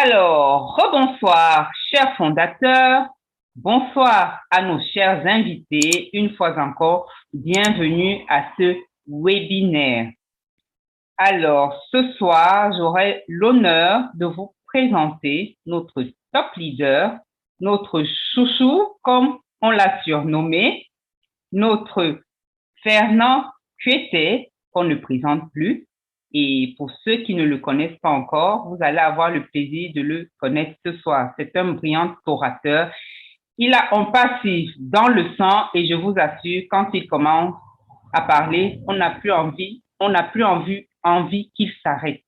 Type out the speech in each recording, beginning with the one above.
Alors, rebonsoir, chers fondateurs. Bonsoir à nos chers invités. Une fois encore, bienvenue à ce webinaire. Alors, ce soir, j'aurai l'honneur de vous présenter notre top leader, notre chouchou, comme on l'a surnommé, notre Fernand Cuetet, qu'on ne présente plus. Et pour ceux qui ne le connaissent pas encore, vous allez avoir le plaisir de le connaître ce soir. C'est un brillant orateur. Il a un passif dans le sang et je vous assure, quand il commence à parler, on n'a plus envie qu'il s'arrête.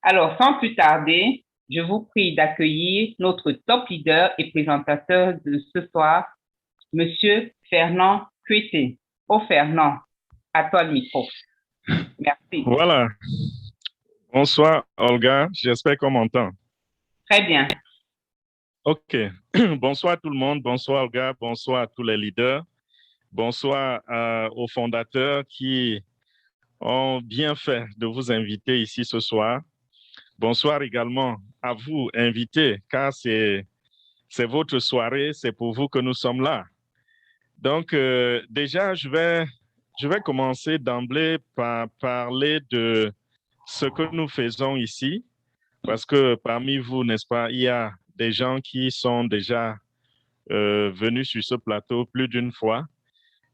Alors, sans plus tarder, je vous prie d'accueillir notre top leader et présentateur de ce soir, Monsieur Fernand Cuetet. Oh Fernand, à toi le micro. Merci. Voilà. Bonsoir, Olga. J'espère qu'on m'entend. Très bien. OK. Bonsoir tout le monde. Bonsoir, Olga. Bonsoir à tous les leaders. Bonsoir aux fondateurs qui ont bien fait de vous inviter ici ce soir. Bonsoir également à vous, invités, car c'est votre soirée, c'est pour vous que nous sommes là. Donc, déjà, je vais commencer d'emblée par parler de ce que nous faisons ici, parce que parmi vous, n'est-ce pas, il y a des gens qui sont déjà venus sur ce plateau plus d'une fois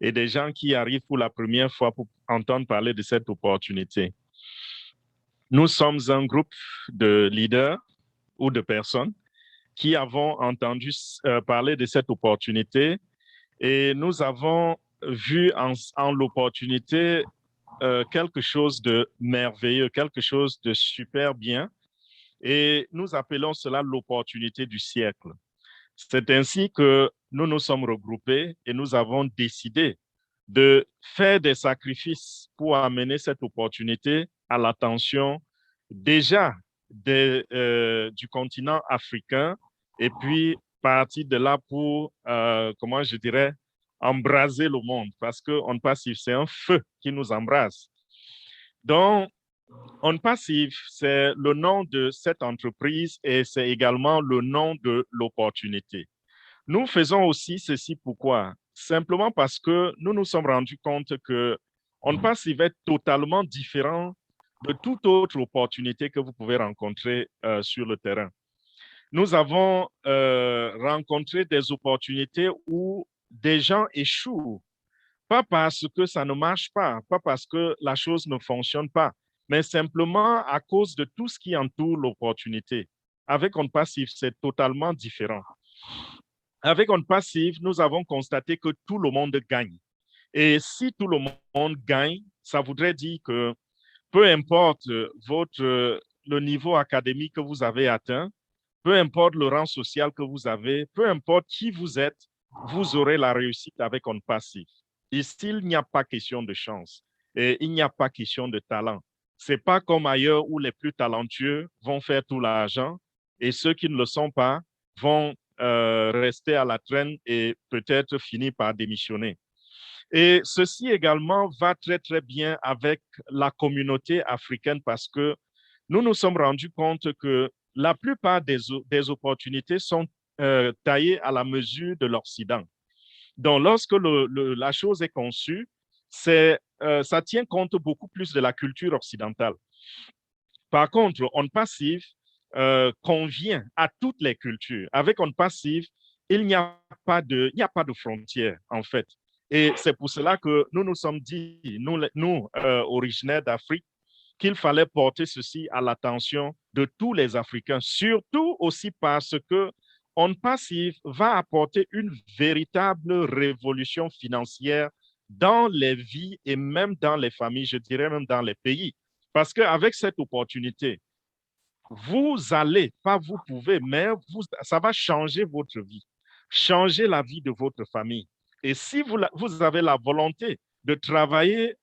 et des gens qui arrivent pour la première fois pour entendre parler de cette opportunité. Nous sommes un groupe de leaders ou de personnes qui avons entendu parler de cette opportunité et nous avons vu en l'opportunité quelque chose de merveilleux, quelque chose de super bien. Et nous appelons cela l'opportunité du siècle. C'est ainsi que nous nous sommes regroupés et nous avons décidé de faire des sacrifices pour amener cette opportunité à l'attention déjà du continent africain et puis partir de là pour, comment je dirais, embraser le monde parce qu'on passe, c'est un feu qui nous embrase. Donc, On Passive, c'est le nom de cette entreprise et c'est également le nom de l'opportunité. Nous faisons aussi ceci pourquoi? Simplement parce que nous nous sommes rendus compte que On Passive est totalement différent de toute autre opportunité que vous pouvez rencontrer sur le terrain. Nous avons rencontré des opportunités où des gens échouent, pas parce que ça ne marche pas parce que la chose ne fonctionne pas, mais simplement à cause de tout ce qui entoure l'opportunité. Avec On Passive, c'est totalement différent. Avec On Passive, nous avons constaté que tout le monde gagne. Et si tout le monde gagne, ça voudrait dire que peu importe le niveau académique que vous avez atteint, peu importe le rang social que vous avez, peu importe qui vous êtes, vous aurez la réussite avec On Passive. Ici, il n'y a pas question de chance et il n'y a pas question de talent. Ce n'est pas comme ailleurs où les plus talentueux vont faire tout l'argent et ceux qui ne le sont pas vont rester à la traîne et peut-être finir par démissionner. Et ceci également va très, très bien avec la communauté africaine parce que nous nous sommes rendus compte que la plupart des opportunités sont taillées à la mesure de l'Occident. Donc, lorsque la chose est conçue, ça tient compte beaucoup plus de la culture occidentale. Par contre, On Passive convient à toutes les cultures. Avec On Passive, il n'y a pas de frontières, en fait. Et c'est pour cela que nous nous sommes dit, nous originaires d'Afrique, qu'il fallait porter ceci à l'attention de tous les Africains, surtout aussi parce que On Passive va apporter une véritable révolution financière dans les vies et même dans les familles, je dirais même dans les pays. Parce qu'avec cette opportunité, vous allez, pas vous pouvez, mais ça va changer votre vie, changer la vie de votre famille. Et si vous avez la volonté de travailler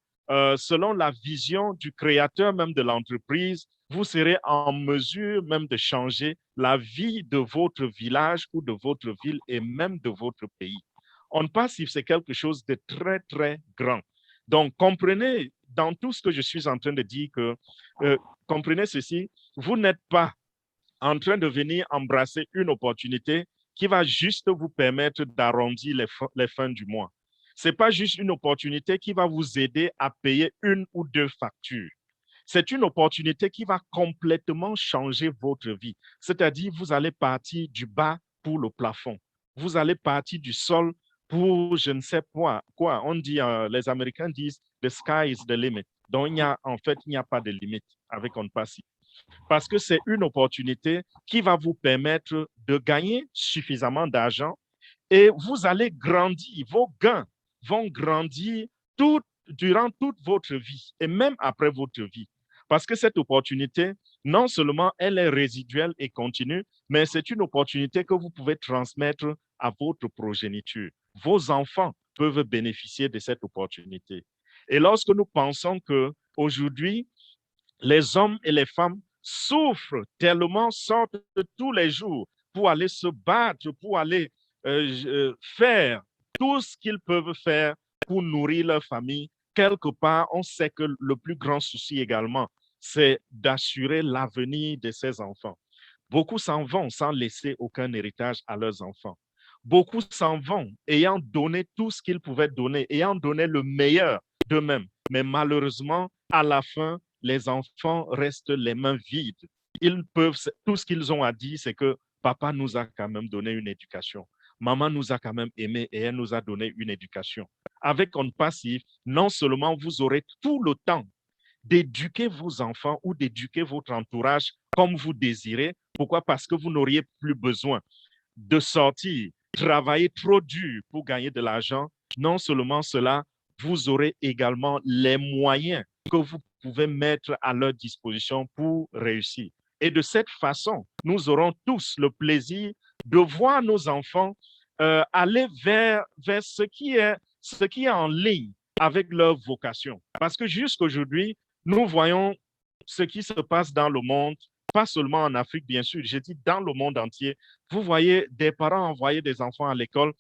selon la vision du créateur même de l'entreprise, vous serez en mesure même de changer la vie de votre village ou de votre ville et même de votre pays. On passe si c'est quelque chose de très, très grand. Donc, comprenez dans tout ce que je suis en train de dire que, comprenez ceci, vous n'êtes pas en train de venir embrasser une opportunité qui va juste vous permettre d'arrondir les fins du mois. Ce n'est pas juste une opportunité qui va vous aider à payer une ou deux factures. C'est une opportunité qui va complètement changer votre vie. C'est-à-dire, vous allez partir du bas pour le plafond. Vous allez partir du sol pour je ne sais quoi. On dit, les Américains disent, the sky is the limit. Donc, en fait, il n'y a pas de limite avec OnPassive. Parce que c'est une opportunité qui va vous permettre de gagner suffisamment d'argent et vous allez grandir. Vos gains vont grandir durant toute votre vie et même après votre vie. Parce que cette opportunité, non seulement elle est résiduelle et continue, mais c'est une opportunité que vous pouvez transmettre à votre progéniture. Vos enfants peuvent bénéficier de cette opportunité. Et lorsque nous pensons qu'aujourd'hui, les hommes et les femmes souffrent tellement, sortent tous les jours pour aller se battre, pour aller faire tout ce qu'ils peuvent faire pour nourrir leur famille. Quelque part, on sait que le plus grand souci également, c'est d'assurer l'avenir de ces enfants. Beaucoup s'en vont sans laisser aucun héritage à leurs enfants. Beaucoup s'en vont ayant donné tout ce qu'ils pouvaient donner, ayant donné le meilleur d'eux-mêmes. Mais malheureusement, à la fin, les enfants restent les mains vides. Tout ce qu'ils ont à dire, c'est que papa nous a quand même donné une éducation. Maman nous a quand même aimés et elle nous a donné une éducation. Avec OnPassive, non seulement vous aurez tout le temps d'éduquer vos enfants ou d'éduquer votre entourage comme vous désirez. Pourquoi? Parce que vous n'auriez plus besoin de sortir, travailler trop dur pour gagner de l'argent. Non seulement cela, vous aurez également les moyens que vous pouvez mettre à leur disposition pour réussir. Et de cette façon, nous aurons tous le plaisir de voir nos enfants aller vers ce qui est en ligne avec leur vocation. Parce que jusqu'aujourd'hui, nous voyons ce qui se passe dans le monde, pas seulement en Afrique, bien sûr, je dis dans le monde entier. Vous voyez des parents envoyer des enfants à l'école,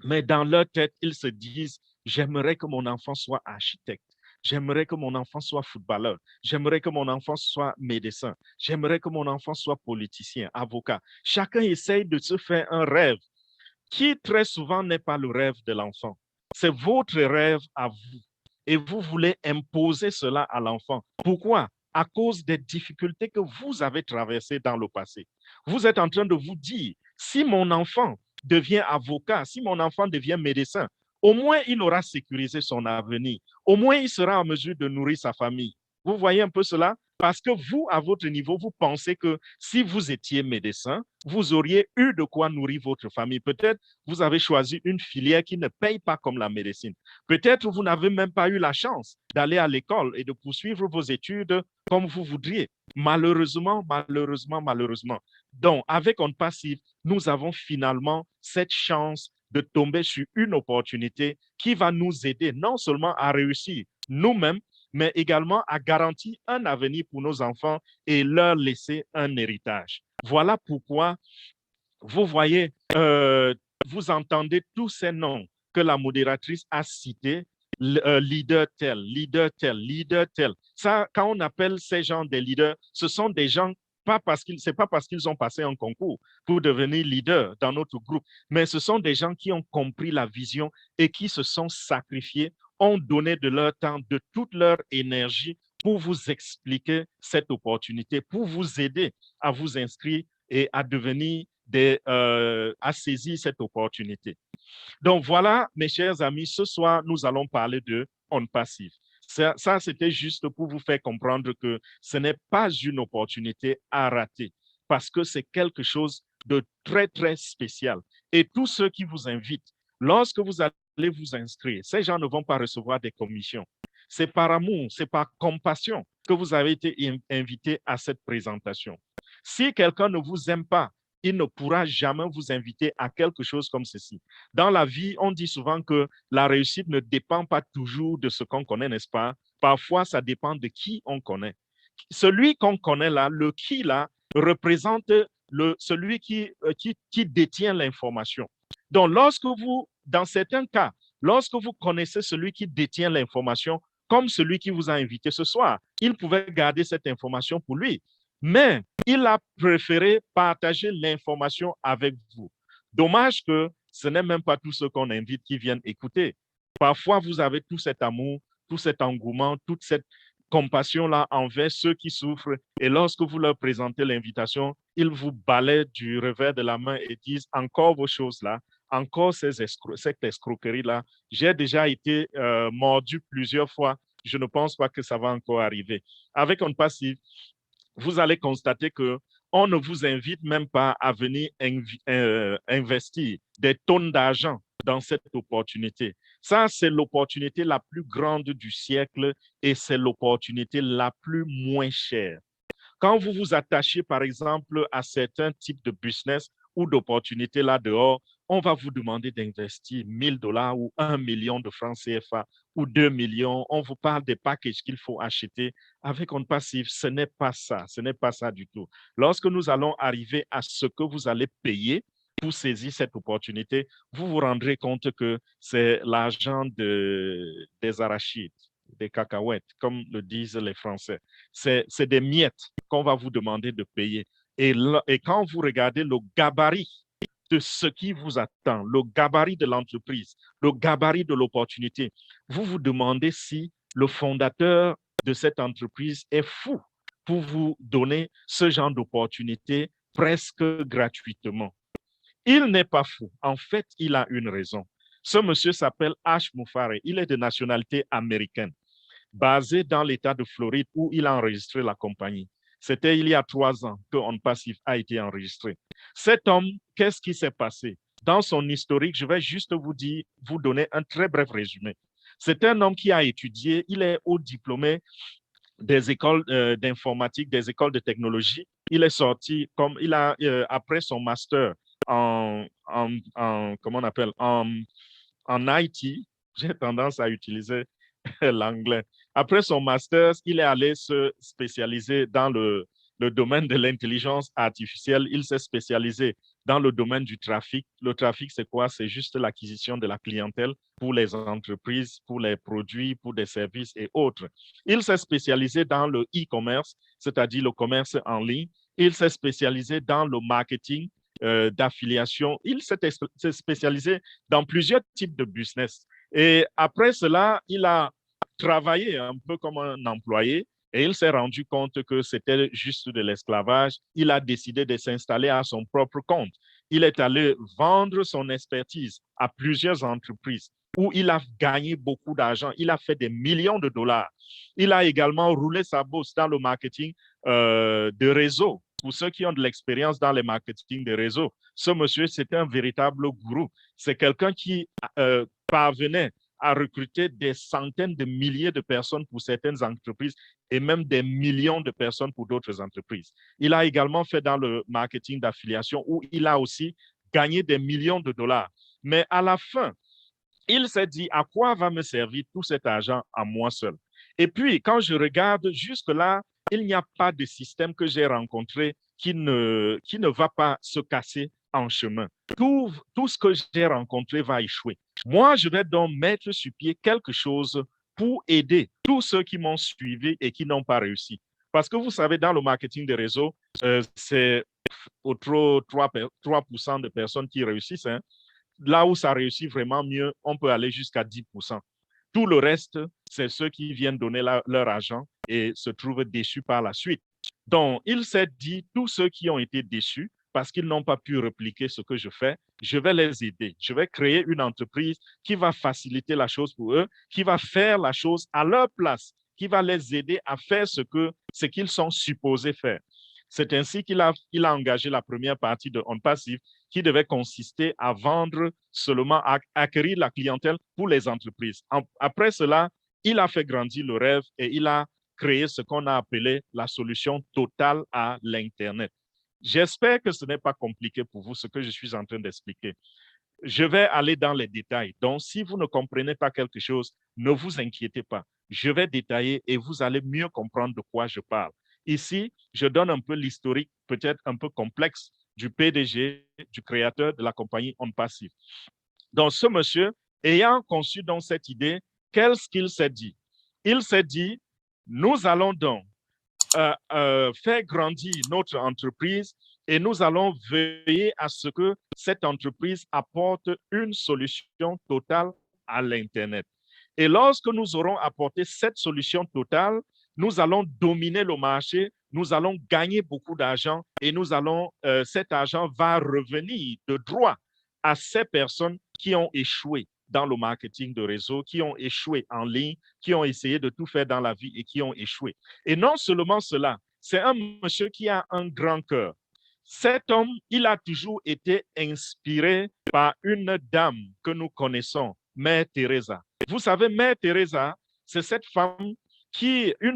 mais dans leur tête, ils se disent, j'aimerais que mon enfant soit architecte. J'aimerais que mon enfant soit footballeur. J'aimerais que mon enfant soit médecin. J'aimerais que mon enfant soit politicien, avocat. Chacun essaye de se faire un rêve qui très souvent n'est pas le rêve de l'enfant. C'est votre rêve à vous. Et vous voulez imposer cela à l'enfant. Pourquoi? À cause des difficultés que vous avez traversées dans le passé. Vous êtes en train de vous dire, si mon enfant devient avocat, si mon enfant devient médecin, au moins il aura sécurisé son avenir. Au moins il sera en mesure de nourrir sa famille. Vous voyez un peu cela? Parce que vous, à votre niveau, vous pensez que si vous étiez médecin, vous auriez eu de quoi nourrir votre famille. Peut-être vous avez choisi une filière qui ne paye pas comme la médecine. Peut-être vous n'avez même pas eu la chance d'aller à l'école et de poursuivre vos études comme vous voudriez. Malheureusement. Donc, avec OnPassive, nous avons finalement cette chance de tomber sur une opportunité qui va nous aider non seulement à réussir nous-mêmes, mais également à garantir un avenir pour nos enfants et leur laisser un héritage. Voilà pourquoi vous voyez, vous entendez tous ces noms que la modératrice a cités, leader tel, leader tel, leader tel. Ça, quand on appelle ces gens des leaders, ce sont des gens, c'est pas parce qu'ils ont passé un concours pour devenir leader dans notre groupe, mais ce sont des gens qui ont compris la vision et qui se sont sacrifiés, ont donné de leur temps, de toute leur énergie pour vous expliquer cette opportunité, pour vous aider à vous inscrire et à devenir à saisir cette opportunité. Donc voilà, mes chers amis, ce soir, nous allons parler de OnPassive. Ça, c'était juste pour vous faire comprendre que ce n'est pas une opportunité à rater parce que c'est quelque chose de très, très spécial. Et tous ceux qui vous invitent, lorsque vous allez vous inscrire, ces gens ne vont pas recevoir des commissions. C'est par amour, c'est par compassion que vous avez été invité à cette présentation. Si quelqu'un ne vous aime pas, il ne pourra jamais vous inviter à quelque chose comme ceci. Dans la vie, on dit souvent que la réussite ne dépend pas toujours de ce qu'on connaît, n'est-ce pas? Parfois, ça dépend de qui on connaît. Celui qu'on connaît là, le qui là, représente celui qui détient l'information. Donc, dans certains cas, lorsque vous connaissez celui qui détient l'information, comme celui qui vous a invité ce soir, il pouvait garder cette information pour lui. Mais il a préféré partager l'information avec vous. Dommage que ce n'est même pas tous ceux qu'on invite qui viennent écouter. Parfois, vous avez tout cet amour, tout cet engouement, toute cette compassion-là envers ceux qui souffrent. Et lorsque vous leur présentez l'invitation, ils vous balaient du revers de la main et disent encore vos choses-là, encore cette escroquerie-là. J'ai déjà été mordu plusieurs fois. Je ne pense pas que ça va encore arriver. Avec On Passive, vous allez constater que on ne vous invite même pas à venir investir des tonnes d'argent dans cette opportunité. Ça, c'est l'opportunité la plus grande du siècle et c'est l'opportunité la plus moins chère. Quand vous vous attachez, par exemple, à certains types de business ou d'opportunités là dehors, on va vous demander d'investir 1 000 $ ou 1 million de francs CFA ou 2 millions. On vous parle des packages qu'il faut acheter. Avec On Passive, ce n'est pas ça. Ce n'est pas ça du tout. Lorsque nous allons arriver à ce que vous allez payer pour saisir cette opportunité, vous vous rendrez compte que c'est l'argent des arachides, des cacahuètes, comme le disent les Français. C'est des miettes qu'on va vous demander de payer. Et quand vous regardez le gabarit de ce qui vous attend, le gabarit de l'entreprise, le gabarit de l'opportunité, vous vous demandez si le fondateur de cette entreprise est fou pour vous donner ce genre d'opportunité presque gratuitement. Il n'est pas fou. En fait, il a une raison. Ce monsieur s'appelle Ash Mufareh. Il est de nationalité américaine, basé dans l'État de Floride où il a enregistré la compagnie. C'était il y a 3 ans que On Passive a été enregistré. Cet homme, qu'est-ce qui s'est passé? Dans son historique, je vais juste vous donner un très bref résumé. C'est un homme qui a étudié, il est haut diplômé des écoles d'informatique, des écoles de technologie. Il est sorti comme il a après son master comment on appelle en IT. J'ai tendance à utiliser l'anglais. Après son master, il est allé se spécialiser dans le domaine de l'intelligence artificielle. Il s'est spécialisé dans le domaine du trafic. Le trafic, c'est quoi? C'est juste l'acquisition de la clientèle pour les entreprises, pour les produits, pour des services et autres. Il s'est spécialisé dans le e-commerce, c'est-à-dire le commerce en ligne. Il s'est spécialisé dans le marketing d'affiliation. Il s'est spécialisé dans plusieurs types de business. Et après cela, il a travaillé un peu comme un employé et il s'est rendu compte que c'était juste de l'esclavage. Il a décidé de s'installer à son propre compte. Il est allé vendre son expertise à plusieurs entreprises où il a gagné beaucoup d'argent. Il a fait des millions de dollars. Il a également roulé sa bourse dans le marketing de réseau. Pour ceux qui ont de l'expérience dans le marketing de réseau, ce monsieur, c'était un véritable gourou. C'est quelqu'un qui parvenait à recruter des centaines de milliers de personnes pour certaines entreprises et même des millions de personnes pour d'autres entreprises. Il a également fait dans le marketing d'affiliation où il a aussi gagné des millions de dollars. Mais à la fin, il s'est dit, à quoi va me servir tout cet argent à moi seul? Et puis, quand je regarde jusque-là, il n'y a pas de système que j'ai rencontré qui ne va pas se casser en chemin. Tout ce que j'ai rencontré va échouer. Moi, je vais donc mettre sur pied quelque chose pour aider tous ceux qui m'ont suivi et qui n'ont pas réussi. Parce que vous savez, dans le marketing de réseau, c'est autour 3% de personnes qui réussissent. Hein. Là où ça réussit vraiment mieux, on peut aller jusqu'à 10%. Tout le reste, c'est ceux qui viennent donner leur argent et se trouvent déçus par la suite. Donc, il s'est dit, tous ceux qui ont été déçus parce qu'ils n'ont pas pu répliquer ce que je fais, je vais les aider. Je vais créer une entreprise qui va faciliter la chose pour eux, qui va faire la chose à leur place, qui va les aider à faire ce qu'ils sont supposés faire. C'est ainsi qu'il a engagé la première partie de On Passive qui devait consister à vendre seulement, à acquérir la clientèle pour les entreprises. Après cela, il a fait grandir le rêve et il a créé ce qu'on a appelé la solution totale à l'Internet. J'espère que ce n'est pas compliqué pour vous, ce que je suis en train d'expliquer. Je vais aller dans les détails. Donc, si vous ne comprenez pas quelque chose, ne vous inquiétez pas. Je vais détailler et vous allez mieux comprendre de quoi je parle. Ici, je donne un peu l'historique, peut-être un peu complexe, du PDG, du créateur de la compagnie On Passive. Donc, ce monsieur, ayant conçu donc cette idée, qu'est-ce qu'il s'est dit? Il s'est dit, nous allons donc faire grandir notre entreprise et nous allons veiller à ce que cette entreprise apporte une solution totale à l'Internet. Et lorsque nous aurons apporté cette solution totale, nous allons dominer le marché, nous allons gagner beaucoup d'argent et cet argent va revenir de droit à ces personnes qui ont échoué dans le marketing de réseau, qui ont échoué en ligne, qui ont essayé de tout faire dans la vie et qui ont échoué. Et non seulement cela, c'est un monsieur qui a un grand cœur. Cet homme, il a toujours été inspiré par une dame que nous connaissons, Mère Teresa. Vous savez, Mère Teresa, c'est cette femme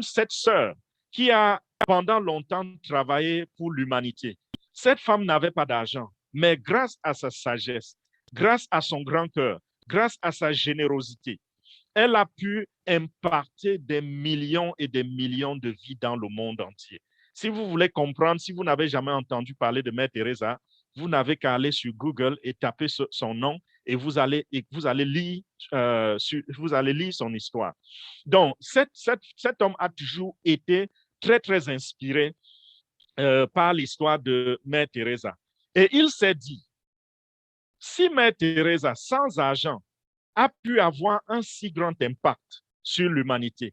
cette sœur qui a pendant longtemps travaillé pour l'humanité. Cette femme n'avait pas d'argent, mais grâce à sa sagesse, grâce à son grand cœur, grâce à sa générosité, elle a pu impacter des millions et des millions de vies dans le monde entier. Si vous voulez comprendre, si vous n'avez jamais entendu parler de Mère Teresa, vous n'avez qu'à aller sur Google et taper son nom et vous allez lire son histoire. Donc, cet homme a toujours été très, très inspiré par l'histoire de Mère Teresa. Et il s'est dit, si Mère Teresa, sans argent, a pu avoir un si grand impact sur l'humanité,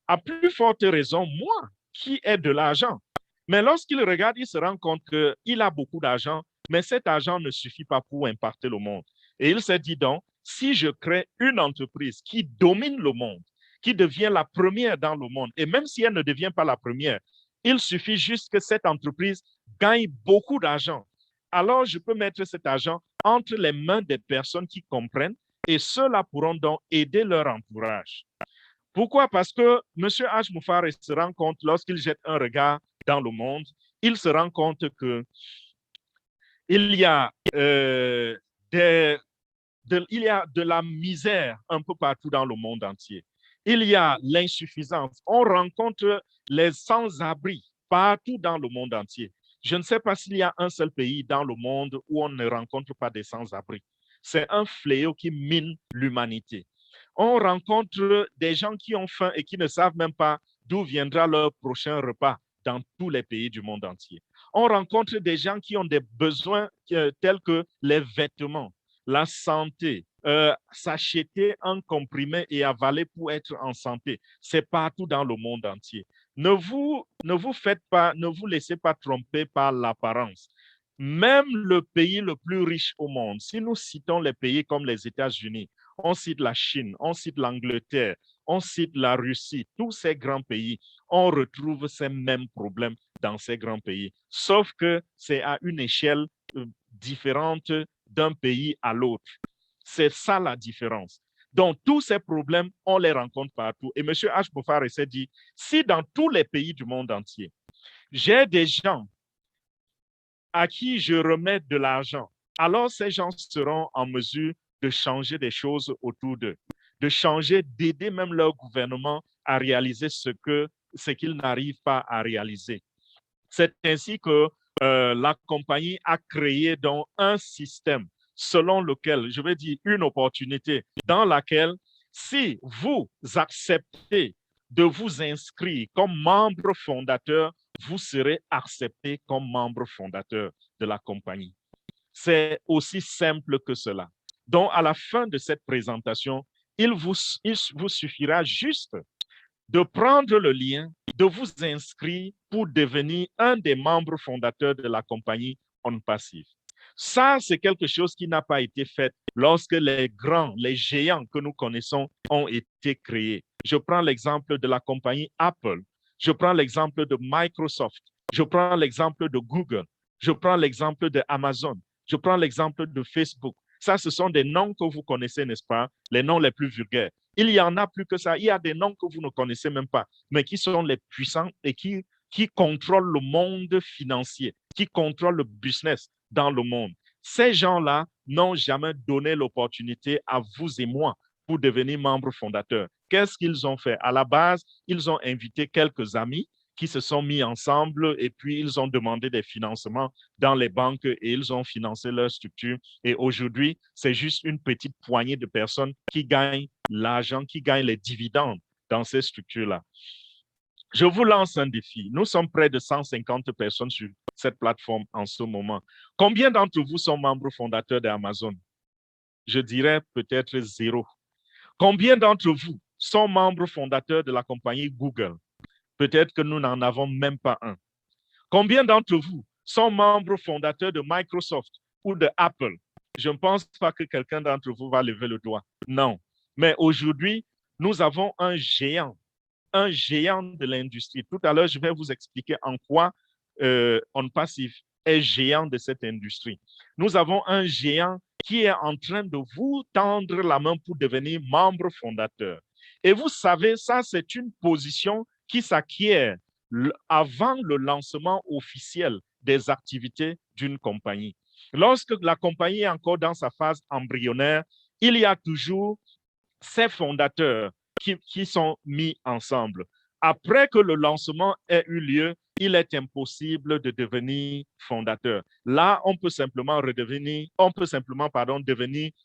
à plus forte raison, moi, qui ai de l'argent. Mais lorsqu'il regarde, il se rend compte qu'il a beaucoup d'argent, mais cet argent ne suffit pas pour impacter le monde. Et il s'est dit donc, si je crée une entreprise qui domine le monde, qui devient la première dans le monde, et même si elle ne devient pas la première, il suffit juste que cette entreprise gagne beaucoup d'argent. Alors, je peux mettre cet argent entre les mains des personnes qui comprennent et ceux-là pourront donc aider leur entourage. Pourquoi? Parce que M. H. Moufari se rend compte, lorsqu'il jette un regard dans le monde, il se rend compte qu'il y a de la misère un peu partout dans le monde entier. Il y a l'insuffisance. On rencontre les sans-abri partout dans le monde entier. Je ne sais pas s'il y a un seul pays dans le monde où on ne rencontre pas des sans-abri. C'est un fléau qui mine l'humanité. On rencontre des gens qui ont faim et qui ne savent même pas d'où viendra leur prochain repas dans tous les pays du monde entier. On rencontre des gens qui ont des besoins tels que les vêtements, la santé, s'acheter un comprimé et avaler pour être en santé. C'est partout dans le monde entier. Ne vous laissez pas tromper par l'apparence. Même le pays le plus riche au monde, si nous citons les pays comme les États-Unis, on cite la Chine, on cite l'Angleterre, on cite la Russie, tous ces grands pays, on retrouve ces mêmes problèmes dans ces grands pays, sauf que c'est à une échelle différente d'un pays à l'autre. C'est ça la différence. Donc, tous ces problèmes, on les rencontre partout. Et M. H. Moufari s'est dit, si dans tous les pays du monde entier, j'ai des gens à qui je remets de l'argent, alors ces gens seront en mesure de changer des choses autour d'eux, de changer, d'aider même leur gouvernement à réaliser ce qu'ils n'arrivent pas à réaliser. C'est ainsi que la compagnie a créé donc un système selon lequel, je vais dire une opportunité, dans laquelle si vous acceptez de vous inscrire comme membre fondateur, vous serez accepté comme membre fondateur de la compagnie. C'est aussi simple que cela. Donc, à la fin de cette présentation, il vous suffira juste de prendre le lien, de vous inscrire pour devenir un des membres fondateurs de la compagnie OnPassive. Ça, c'est quelque chose qui n'a pas été fait lorsque les géants que nous connaissons ont été créés. Je prends l'exemple de la compagnie Apple, je prends l'exemple de Microsoft, je prends l'exemple de Google, je prends l'exemple de Amazon, je prends l'exemple de Facebook. Ça, ce sont des noms que vous connaissez, n'est-ce pas? Les noms les plus vulgaires. Il y en a plus que ça. Il y a des noms que vous ne connaissez même pas, mais qui sont les puissants et qui contrôlent le monde financier, qui contrôlent le business dans le monde. Ces gens-là n'ont jamais donné l'opportunité à vous et moi pour devenir membres fondateurs. Qu'est-ce qu'ils ont fait? À la base, ils ont invité quelques amis qui se sont mis ensemble et puis ils ont demandé des financements dans les banques et ils ont financé leur structure. Et aujourd'hui, c'est juste une petite poignée de personnes qui gagnent l'argent, qui gagnent les dividendes dans ces structures-là. Je vous lance un défi. Nous sommes près de 150 personnes sur cette plateforme en ce moment. Combien d'entre vous sont membres fondateurs d'Amazon? Je dirais peut-être 0. Combien d'entre vous sont membres fondateurs de la compagnie Google? Peut-être que nous n'en avons même pas un. Combien d'entre vous sont membres fondateurs de Microsoft ou de Apple? Je ne pense pas que quelqu'un d'entre vous va lever le doigt. Non. Mais aujourd'hui, nous avons un géant de l'industrie. Tout à l'heure, je vais vous expliquer en quoi OnPassive est géant de cette industrie. Nous avons un géant qui est en train de vous tendre la main pour devenir membre fondateur. Et vous savez, ça, c'est une position qui s'acquiert avant le lancement officiel des activités d'une compagnie. Lorsque la compagnie est encore dans sa phase embryonnaire, il y a toujours ces fondateurs qui sont mis ensemble. Après que le lancement ait eu lieu, il est impossible de devenir fondateur. Là, on peut simplement devenir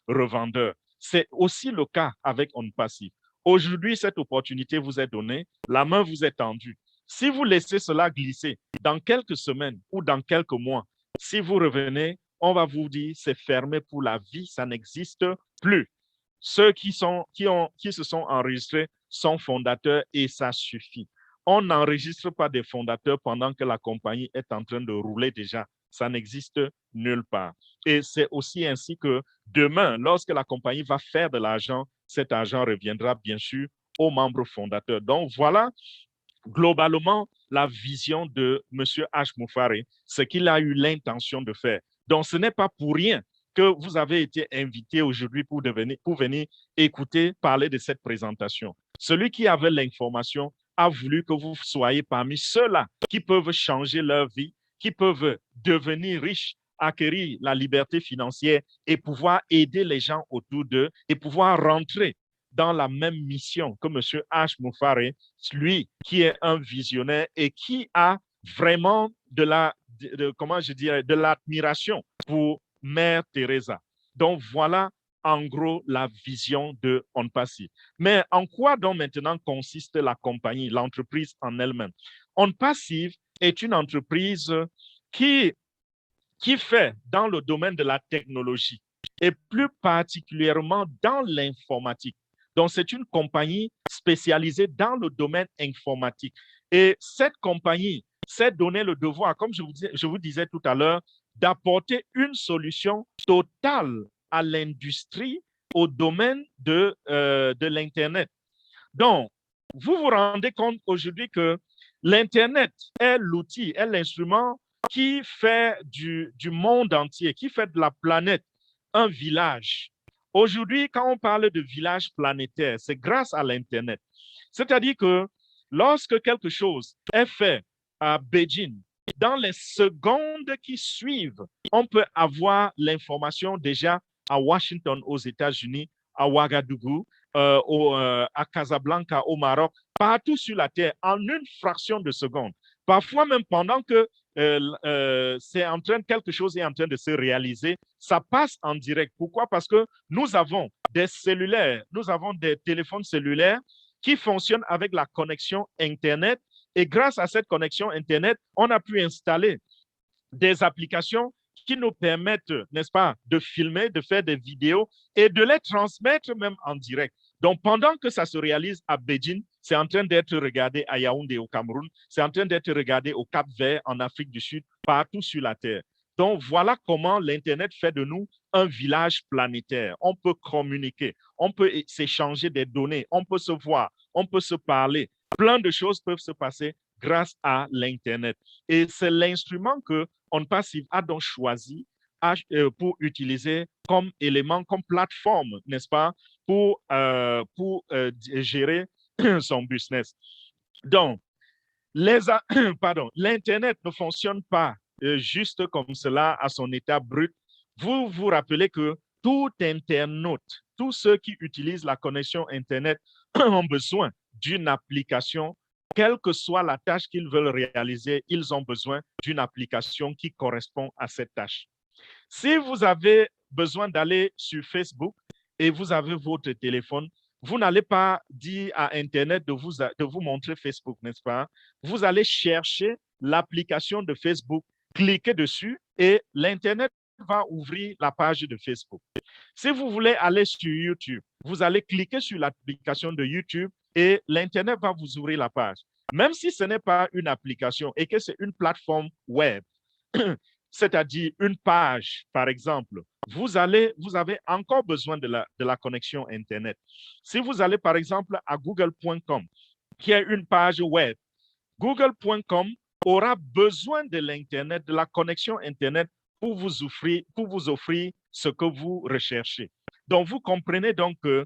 revendeur. C'est aussi le cas avec OnPassive. Aujourd'hui, cette opportunité vous est donnée, la main vous est tendue. Si vous laissez cela glisser dans quelques semaines ou dans quelques mois, si vous revenez, on va vous dire c'est fermé pour la vie, ça n'existe plus. Ceux qui se sont enregistrés sont fondateurs et ça suffit. On n'enregistre pas des fondateurs pendant que la compagnie est en train de rouler déjà. Ça n'existe nulle part. Et c'est aussi ainsi que demain, lorsque la compagnie va faire de l'argent, cet argent reviendra bien sûr aux membres fondateurs. Donc voilà globalement la vision de M. H. Moufari, ce qu'il a eu l'intention de faire. Donc ce n'est pas pour rien que vous avez été invité aujourd'hui pour venir écouter parler de cette présentation. Celui qui avait l'information a voulu que vous soyez parmi ceux-là qui peuvent changer leur vie, qui peuvent devenir riches, acquérir la liberté financière et pouvoir aider les gens autour d'eux et pouvoir rentrer dans la même mission que M. H. Moufari, lui qui est un visionnaire et qui a vraiment de l'admiration pour Mère Teresa. Donc voilà en gros la vision de OnPassive. Mais en quoi donc maintenant consiste la compagnie, l'entreprise en elle-même? OnPassive est une entreprise qui fait dans le domaine de la technologie et plus particulièrement dans l'informatique. Donc, c'est une compagnie spécialisée dans le domaine informatique. Et cette compagnie s'est donné le devoir, comme je vous disais tout à l'heure, d'apporter une solution totale à l'industrie au domaine de l'Internet. Donc, vous vous rendez compte aujourd'hui que l'Internet est l'outil, est l'instrument qui fait du monde entier, qui fait de la planète un village. Aujourd'hui, quand on parle de village planétaire, c'est grâce à l'Internet. C'est-à-dire que lorsque quelque chose est fait à Beijing, dans les secondes qui suivent, on peut avoir l'information déjà à Washington, aux États-Unis, à Ouagadougou, à Casablanca, au Maroc, partout sur la Terre, en une fraction de seconde. Parfois même pendant que quelque chose est en train de se réaliser, ça passe en direct. Pourquoi? Parce que nous avons des cellulaires, nous avons des téléphones cellulaires qui fonctionnent avec la connexion Internet. Et grâce à cette connexion Internet, on a pu installer des applications qui nous permettent, n'est-ce pas, de filmer, de faire des vidéos et de les transmettre même en direct. Donc, pendant que ça se réalise à Beijing, c'est en train d'être regardé à Yaoundé au Cameroun, c'est en train d'être regardé au Cap-Vert, en Afrique du Sud, partout sur la Terre. Donc, voilà comment l'Internet fait de nous un village planétaire. On peut communiquer, on peut s'échanger des données, on peut se voir, on peut se parler. Plein de choses peuvent se passer grâce à l'Internet. Et c'est l'instrument que OnPassive a donc choisi pour utiliser comme élément, comme plateforme, n'est-ce pas, pour gérer son business. Donc, l'Internet ne fonctionne pas juste comme cela à son état brut. Vous vous rappelez que tout internaute, tous ceux qui utilisent la connexion Internet ont besoin d'une application. Quelle que soit la tâche qu'ils veulent réaliser, ils ont besoin d'une application qui correspond à cette tâche. Si vous avez besoin d'aller sur Facebook et vous avez votre téléphone, Vous n'allez pas dire à Internet de vous montrer Facebook, n'est-ce pas? Vous allez chercher l'application de Facebook, cliquez dessus et l'Internet va ouvrir la page de Facebook. Si vous voulez aller sur YouTube, vous allez cliquer sur l'application de YouTube et l'Internet va vous ouvrir la page. Même si ce n'est pas une application et que c'est une plateforme web, c'est-à-dire une page, par exemple, vous avez encore besoin de la connexion Internet. Si vous allez, par exemple, à google.com, qui est une page web, google.com aura besoin de l'Internet, de la connexion Internet pour vous offrir ce que vous recherchez. Donc, vous comprenez donc que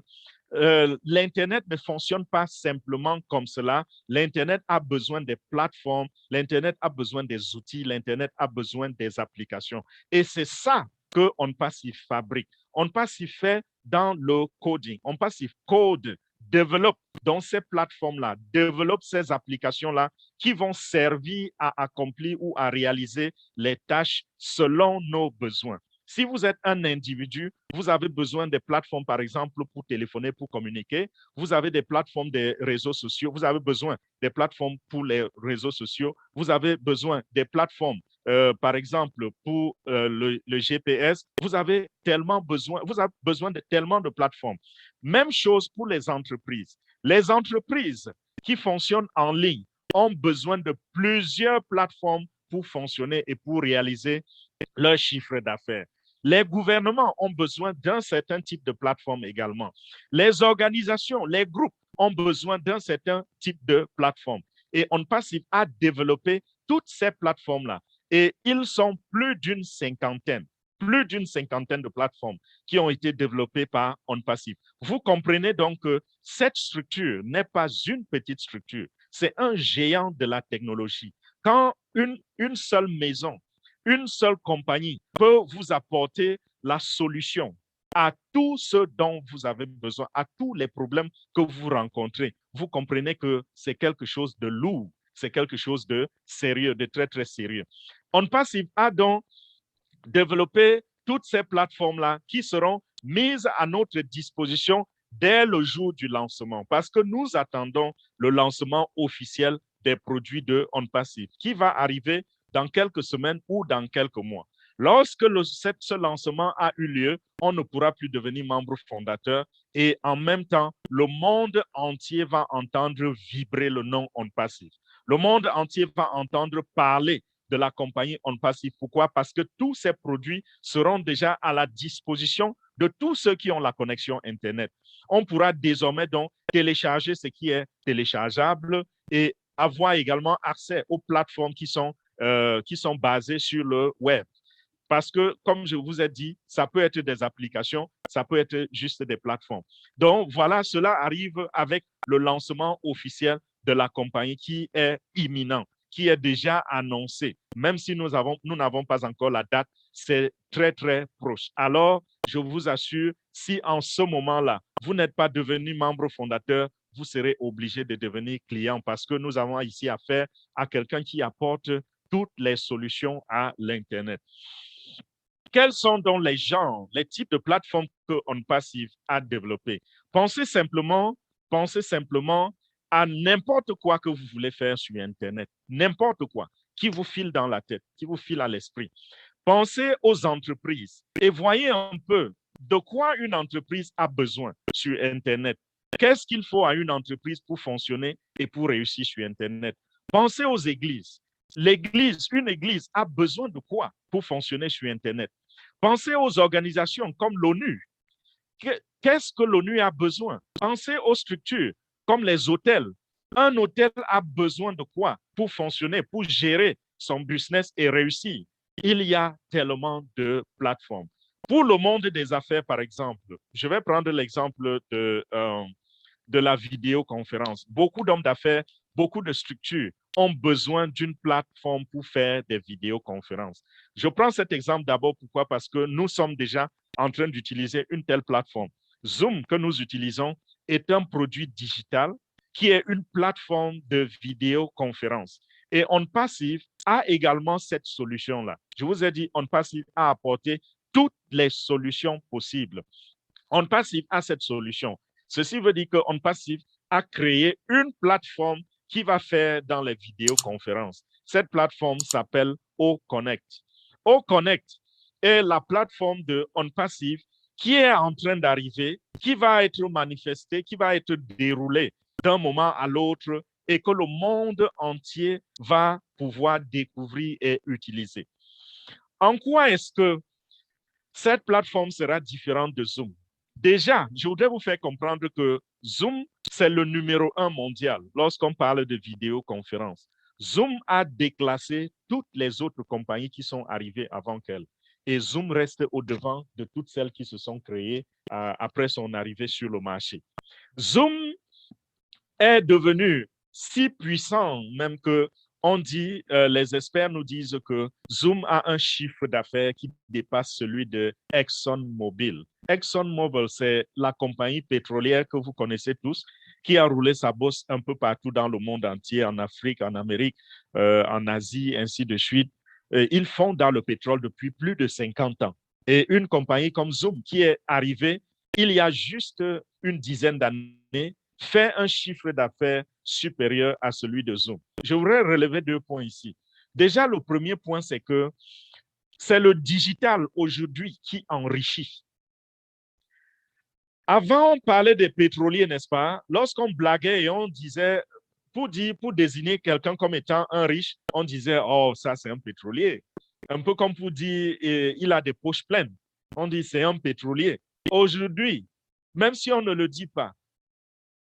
l'Internet ne fonctionne pas simplement comme cela. L'Internet a besoin des plateformes, l'Internet a besoin des outils, l'Internet a besoin des applications. Et c'est ça que OnPassive fabrique. OnPassive fait dans le coding. OnPassive code, développe dans ces plateformes-là, développe ces applications-là qui vont servir à accomplir ou à réaliser les tâches selon nos besoins. Si vous êtes un individu, vous avez besoin des plateformes, par exemple, pour téléphoner, pour communiquer. Vous avez des plateformes des réseaux sociaux. Vous avez besoin des plateformes pour les réseaux sociaux. Vous avez besoin des plateformes, par exemple, pour le GPS. Vous avez besoin de tellement de plateformes. Même chose pour les entreprises. Les entreprises qui fonctionnent en ligne ont besoin de plusieurs plateformes pour fonctionner et pour réaliser leur chiffre d'affaires. Les gouvernements ont besoin d'un certain type de plateforme également. Les organisations, les groupes ont besoin d'un certain type de plateforme. Et OnPassive a développé toutes ces plateformes-là. Et ils sont plus d'une cinquantaine de plateformes qui ont été développées par OnPassive. Vous comprenez donc que cette structure n'est pas une petite structure, c'est un géant de la technologie. Quand une seule maison, une seule compagnie peut vous apporter la solution à tout ce dont vous avez besoin, à tous les problèmes que vous rencontrez, vous comprenez que c'est quelque chose de lourd, c'est quelque chose de sérieux, de très, très sérieux. OnPassive a donc développé toutes ces plateformes-là qui seront mises à notre disposition dès le jour du lancement, parce que nous attendons le lancement officiel des produits de OnPassive qui va arriver dans quelques semaines ou dans quelques mois. Lorsque ce lancement a eu lieu, on ne pourra plus devenir membre fondateur et en même temps, le monde entier va entendre vibrer le nom OnPassive. Le monde entier va entendre parler de la compagnie OnPassive. Pourquoi? Parce que tous ces produits seront déjà à la disposition de tous ceux qui ont la connexion Internet. On pourra désormais donc télécharger ce qui est téléchargeable et avoir également accès aux plateformes qui sont basées sur le web. Parce que, comme je vous ai dit, ça peut être des applications, ça peut être juste des plateformes. Donc, voilà, cela arrive avec le lancement officiel de la compagnie qui est imminent, qui est déjà annoncé. Même si nous n'avons pas encore la date, c'est très, très proche. Alors, je vous assure, si en ce moment-là, vous n'êtes pas devenu membre fondateur, vous serez obligé de devenir client parce que nous avons ici affaire à quelqu'un qui apporte toutes les solutions à l'Internet. Quels sont donc les genres, les types de plateformes que OnPassive a développées? Pensez simplement à n'importe quoi que vous voulez faire sur Internet, n'importe quoi qui vous file dans la tête, qui vous file à l'esprit. Pensez aux entreprises et voyez un peu de quoi une entreprise a besoin sur Internet. Qu'est-ce qu'il faut à une entreprise pour fonctionner et pour réussir sur Internet? Pensez aux églises. Une église a besoin de quoi pour fonctionner sur Internet? Pensez aux organisations comme l'ONU. Qu'est-ce que l'ONU a besoin? Pensez aux structures comme les hôtels. Un hôtel a besoin de quoi pour fonctionner, pour gérer son business et réussir? Il y a tellement de plateformes. Pour le monde des affaires, par exemple, je vais prendre l'exemple de la vidéoconférence. Beaucoup d'hommes d'affaires, beaucoup de structures ont besoin d'une plateforme pour faire des vidéoconférences. Je prends cet exemple d'abord, pourquoi? Parce que nous sommes déjà en train d'utiliser une telle plateforme. Zoom que nous utilisons est un produit digital qui est une plateforme de vidéoconférence. Et OnPassive a également cette solution-là. Je vous ai dit, OnPassive a apporté toutes les solutions possibles. OnPassive a cette solution. Ceci veut dire qu'OnPassive a créé une plateforme qui va faire dans les vidéoconférences. Cette plateforme s'appelle OConnect. OConnect est la plateforme de OnPassive qui est en train d'arriver, qui va être manifestée, qui va être déroulée d'un moment à l'autre et que le monde entier va pouvoir découvrir et utiliser. En quoi est-ce que cette plateforme sera différente de Zoom? Déjà, je voudrais vous faire comprendre que Zoom, c'est le numéro 1 mondial lorsqu'on parle de vidéoconférence. Zoom a déclassé toutes les autres compagnies qui sont arrivées avant qu'elle. Et Zoom reste au-devant de toutes celles qui se sont créées après son arrivée sur le marché. Zoom est devenu si puissant même que on dit, les experts nous disent que Zoom a un chiffre d'affaires qui dépasse celui de ExxonMobil. ExxonMobil, c'est la compagnie pétrolière que vous connaissez tous, qui a roulé sa bosse un peu partout dans le monde entier, en Afrique, en Amérique, en Asie, ainsi de suite. Ils font dans le pétrole depuis plus de 50 ans. Et une compagnie comme Zoom, qui est arrivée il y a juste une dizaine d'années, fait un chiffre d'affaires supérieur à celui de Zoom. Je voudrais relever 2 points ici. Déjà, le premier point, c'est que c'est le digital aujourd'hui qui enrichit. Avant, on parlait des pétroliers, n'est-ce pas? Lorsqu'on blaguait et on disait, pour désigner quelqu'un comme étant un riche, on disait, oh, ça c'est un pétrolier. Un peu comme pour dire, il a des poches pleines. On dit, c'est un pétrolier. Aujourd'hui, même si on ne le dit pas,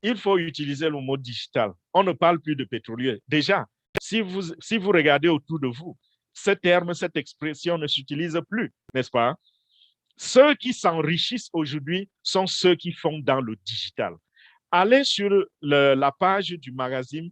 il faut utiliser le mot digital. On ne parle plus de pétrolier. Déjà, si vous regardez autour de vous, ce terme, cette expression ne s'utilise plus, n'est-ce pas? Ceux qui s'enrichissent aujourd'hui sont ceux qui font dans le digital. Allez sur la page du magazine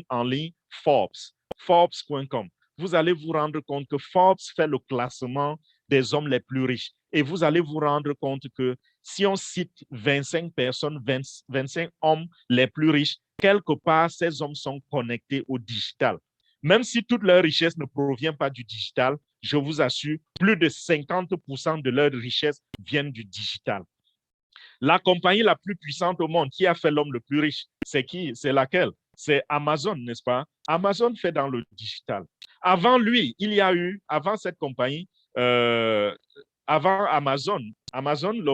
en ligne Forbes, Forbes.com. Vous allez vous rendre compte que Forbes fait le classement des hommes les plus riches. Et vous allez vous rendre compte que si on cite 25 personnes, 25 hommes les plus riches, quelque part, ces hommes sont connectés au digital. Même si toute leur richesse ne provient pas du digital, je vous assure, plus de 50% de leur richesse viennent du digital. La compagnie la plus puissante au monde qui a fait l'homme le plus riche, c'est qui? C'est laquelle? C'est Amazon, n'est-ce pas? Amazon fait dans le digital. Avant lui, il y a eu, avant cette compagnie, avant Amazon,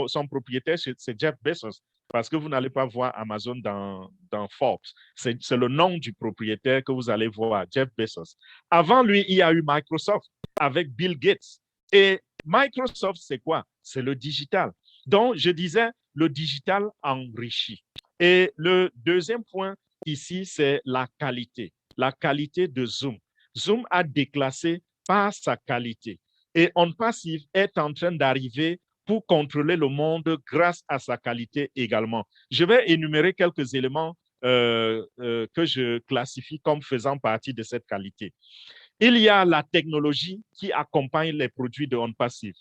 son propriétaire, c'est Jeff Bezos, parce que vous n'allez pas voir Amazon dans Forbes. C'est le nom du propriétaire que vous allez voir, Jeff Bezos. Avant lui, il y a eu Microsoft avec Bill Gates. Et Microsoft, c'est quoi? C'est le digital. Donc, je disais, le digital enrichit. Et le deuxième point ici, c'est la qualité de Zoom. Zoom a déclassé par sa qualité. Et OnPassive est en train d'arriver pour contrôler le monde grâce à sa qualité également. Je vais énumérer quelques éléments que je classifie comme faisant partie de cette qualité. Il y a la technologie qui accompagne les produits de OnPassive.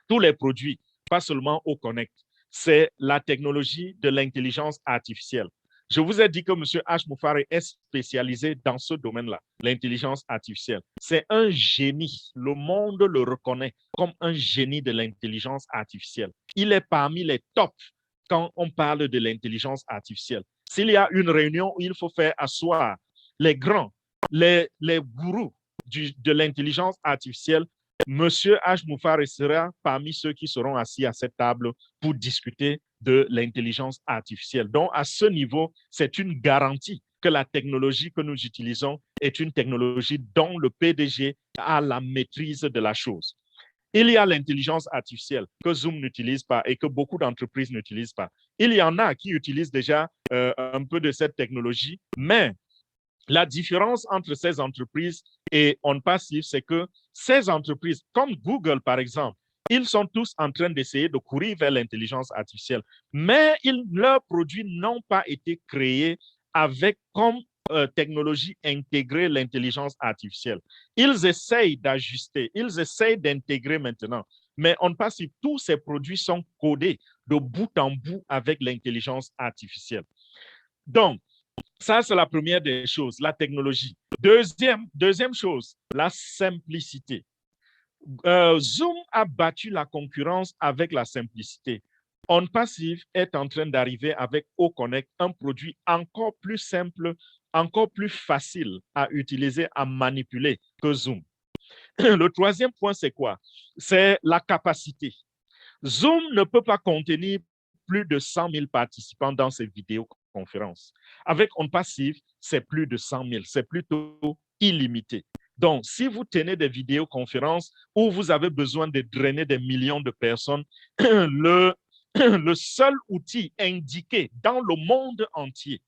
Tous les produits, pas seulement OConnect, c'est la technologie de l'intelligence artificielle. Je vous ai dit que M. H. Moufari est spécialisé dans ce domaine-là, l'intelligence artificielle. C'est un génie. Le monde le reconnaît comme un génie de l'intelligence artificielle. Il est parmi les tops quand on parle de l'intelligence artificielle. S'il y a une réunion où il faut faire asseoir les grands, les gourous de l'intelligence artificielle, Monsieur H. Moufari sera parmi ceux qui seront assis à cette table pour discuter de l'intelligence artificielle. Donc, à ce niveau, c'est une garantie que la technologie que nous utilisons est une technologie dont le PDG a la maîtrise de la chose. Il y a l'intelligence artificielle que Zoom n'utilise pas et que beaucoup d'entreprises n'utilisent pas. Il y en a qui utilisent déjà un peu de cette technologie, mais la différence entre ces entreprises et OnPassive, c'est que ces entreprises, comme Google par exemple, ils sont tous en train d'essayer de courir vers l'intelligence artificielle, mais leurs produits n'ont pas été créés avec comme technologie intégrée l'intelligence artificielle. Ils essayent d'ajuster, ils essayent d'intégrer maintenant, mais OnPassive, tous ces produits sont codés de bout en bout avec l'intelligence artificielle. Donc, ça, c'est la première des choses, la technologie. Deuxième chose, la simplicité. Zoom a battu la concurrence avec la simplicité. OnPassive est en train d'arriver avec OConnect, un produit encore plus simple, encore plus facile à utiliser, à manipuler que Zoom. Le troisième point, c'est quoi? C'est la capacité. Zoom ne peut pas contenir plus de 100 000 participants dans ces vidéoconférences. Avec OnPassive, c'est plus de 100 000, c'est plutôt illimité. Donc, si vous tenez des vidéoconférences où vous avez besoin de drainer des millions de personnes, le seul outil indiqué dans le monde entier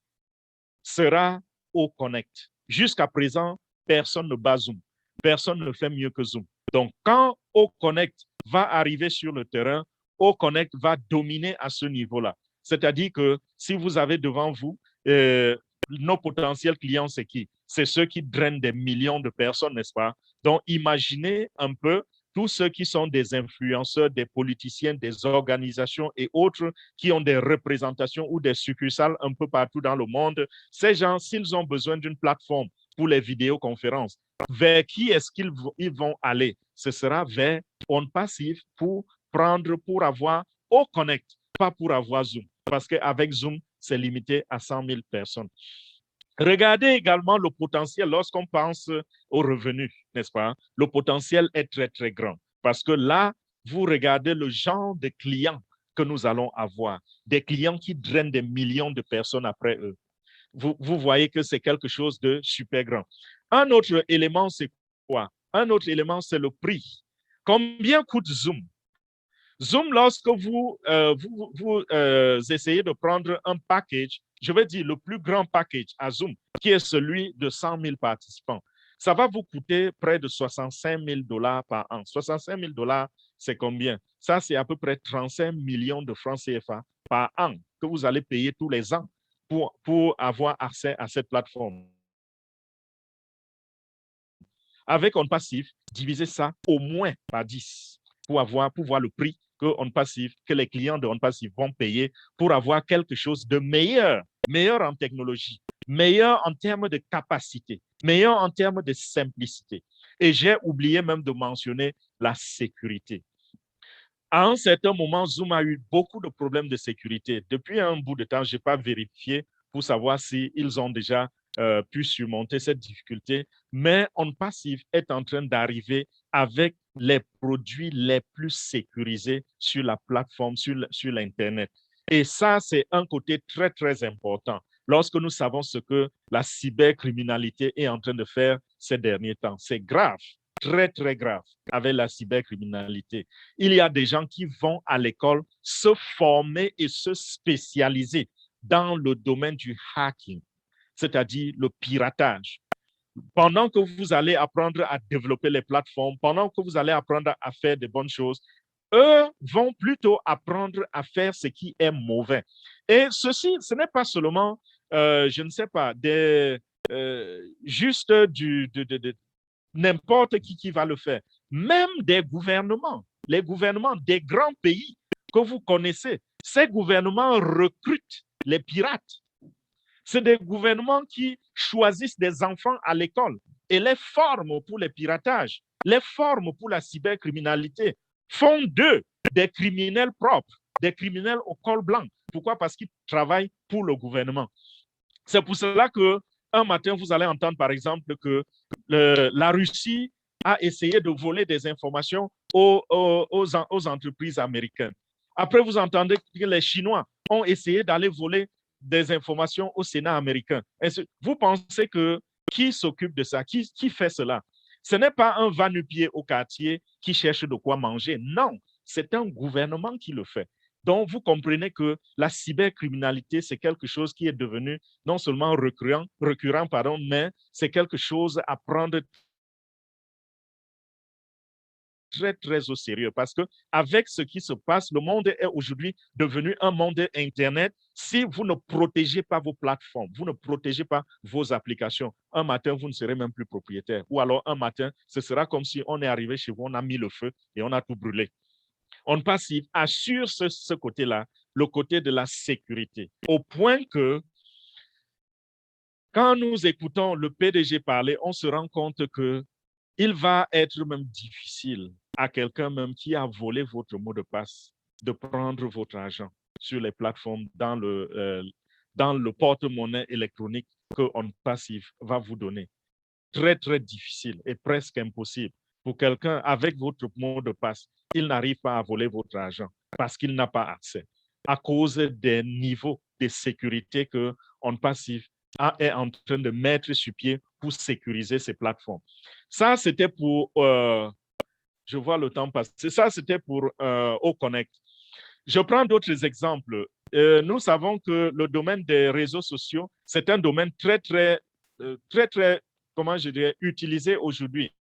sera OConnect. Jusqu'à présent, personne ne bat Zoom. Personne ne fait mieux que Zoom. Donc, quand OConnect va arriver sur le terrain, OConnect va dominer à ce niveau-là. C'est-à-dire que si vous avez devant vous nos potentiels clients, c'est qui? C'est ceux qui drainent des millions de personnes, n'est-ce pas? Donc, imaginez un peu tous ceux qui sont des influenceurs, des politiciens, des organisations et autres qui ont des représentations ou des succursales un peu partout dans le monde. Ces gens, s'ils ont besoin d'une plateforme pour les vidéoconférences, vers qui est-ce qu'ils vont aller? Ce sera vers OnPassive pour avoir OConnect, pas pour avoir Zoom. Parce qu'avec Zoom, c'est limité à 100 000 personnes. Regardez également le potentiel lorsqu'on pense aux revenus, n'est-ce pas? Le potentiel est très, très grand parce que là, vous regardez le genre de clients que nous allons avoir, des clients qui drainent des millions de personnes après eux. Vous voyez que c'est quelque chose de super grand. Un autre élément, c'est quoi? Un autre élément, c'est le prix. Combien coûte Zoom? Zoom, lorsque vous essayez de prendre un package, je vais dire le plus grand package à Zoom, qui est celui de 100 000 participants, ça va vous coûter près de 65 000 $ par an. 65 000 $, c'est combien? Ça, c'est à peu près 35 millions de francs CFA par an que vous allez payer tous les ans pour avoir accès à cette plateforme. Avec OnPassive, divisez ça au moins par 10 pour voir le prix que les clients de OnPassive vont payer pour avoir quelque chose de meilleur, meilleur en technologie, meilleur en termes de capacité, meilleur en termes de simplicité. Et j'ai oublié même de mentionner la sécurité. À un certain moment, Zoom a eu beaucoup de problèmes de sécurité. Depuis un bout de temps, je n'ai pas vérifié pour savoir s'ils ont déjà pu surmonter cette difficulté. Mais OnPassive est en train d'arriver avec les produits les plus sécurisés sur la plateforme, sur l'Internet. Et ça, c'est un côté très, très important. Lorsque nous savons ce que la cybercriminalité est en train de faire ces derniers temps, c'est grave, très, très grave avec la cybercriminalité. Il y a des gens qui vont à l'école se former et se spécialiser dans le domaine du hacking, c'est-à-dire le piratage. Pendant que vous allez apprendre à développer les plateformes, pendant que vous allez apprendre à faire de bonnes choses, eux vont plutôt apprendre à faire ce qui est mauvais. Et ceci, ce n'est pas seulement, je ne sais pas, juste n'importe qui va le faire. Même des gouvernements, les gouvernements des grands pays que vous connaissez, ces gouvernements recrutent les pirates. C'est des gouvernements qui choisissent des enfants à l'école et les forment pour les piratages, les forment pour la cybercriminalité, font d'eux des criminels propres, des criminels au col blanc. Pourquoi? Parce qu'ils travaillent pour le gouvernement. C'est pour cela qu'un matin, vous allez entendre, par exemple, que la Russie a essayé de voler des informations aux entreprises américaines. Après, vous entendez que les Chinois ont essayé d'aller voler des informations au Sénat américain. Vous pensez que qui s'occupe de ça? Qui fait cela? Ce n'est pas un va-nu-pied au quartier qui cherche de quoi manger. Non, c'est un gouvernement qui le fait. Donc, vous comprenez que la cybercriminalité, c'est quelque chose qui est devenu non seulement récurrent, mais c'est quelque chose à prendre très, très au sérieux parce qu'avec ce qui se passe, le monde est aujourd'hui devenu un monde Internet. Si vous ne protégez pas vos plateformes, vous ne protégez pas vos applications, un matin, vous ne serez même plus propriétaire. Ou alors, un matin, ce sera comme si on est arrivé chez vous, on a mis le feu et on a tout brûlé. OnPassive assure ce côté-là, le côté de la sécurité, au point que quand nous écoutons le PDG parler, on se rend compte qu'il va être même difficile à quelqu'un même qui a volé votre mot de passe de prendre votre argent sur les plateformes dans le porte-monnaie électronique que OnPassive va vous donner. Très, très difficile et presque impossible pour quelqu'un avec votre mot de passe. Il n'arrive pas à voler votre argent parce qu'il n'a pas accès à cause des niveaux de sécurité que OnPassive est en train de mettre sur pied pour sécuriser ces plateformes. Ça, c'était pour, je vois le temps passer, ça, c'était pour OConnect. Je prends d'autres exemples. Nous savons que le domaine des réseaux sociaux, c'est un domaine très, comment je dirais, utilisé aujourd'hui.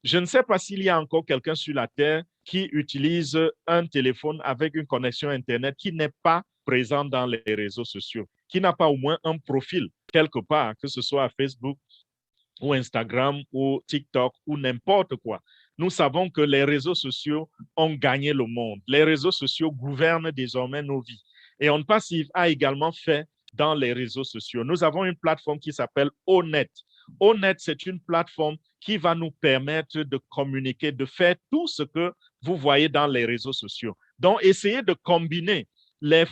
Je ne sais pas s'il y a encore quelqu'un sur la Terre qui utilise un téléphone avec une connexion Internet qui n'est pas présent dans les réseaux sociaux, qui n'a pas au moins un profil quelque part, que ce soit à Facebook ou Instagram ou TikTok ou n'importe quoi. Nous savons que les réseaux sociaux ont gagné le monde. Les réseaux sociaux gouvernent désormais nos vies. Et OnPassive a également fait dans les réseaux sociaux. Nous avons une plateforme qui s'appelle Onet. Onet, c'est une plateforme qui va nous permettre de communiquer, de faire tout ce que vous voyez dans les réseaux sociaux. Donc, essayez de combiner les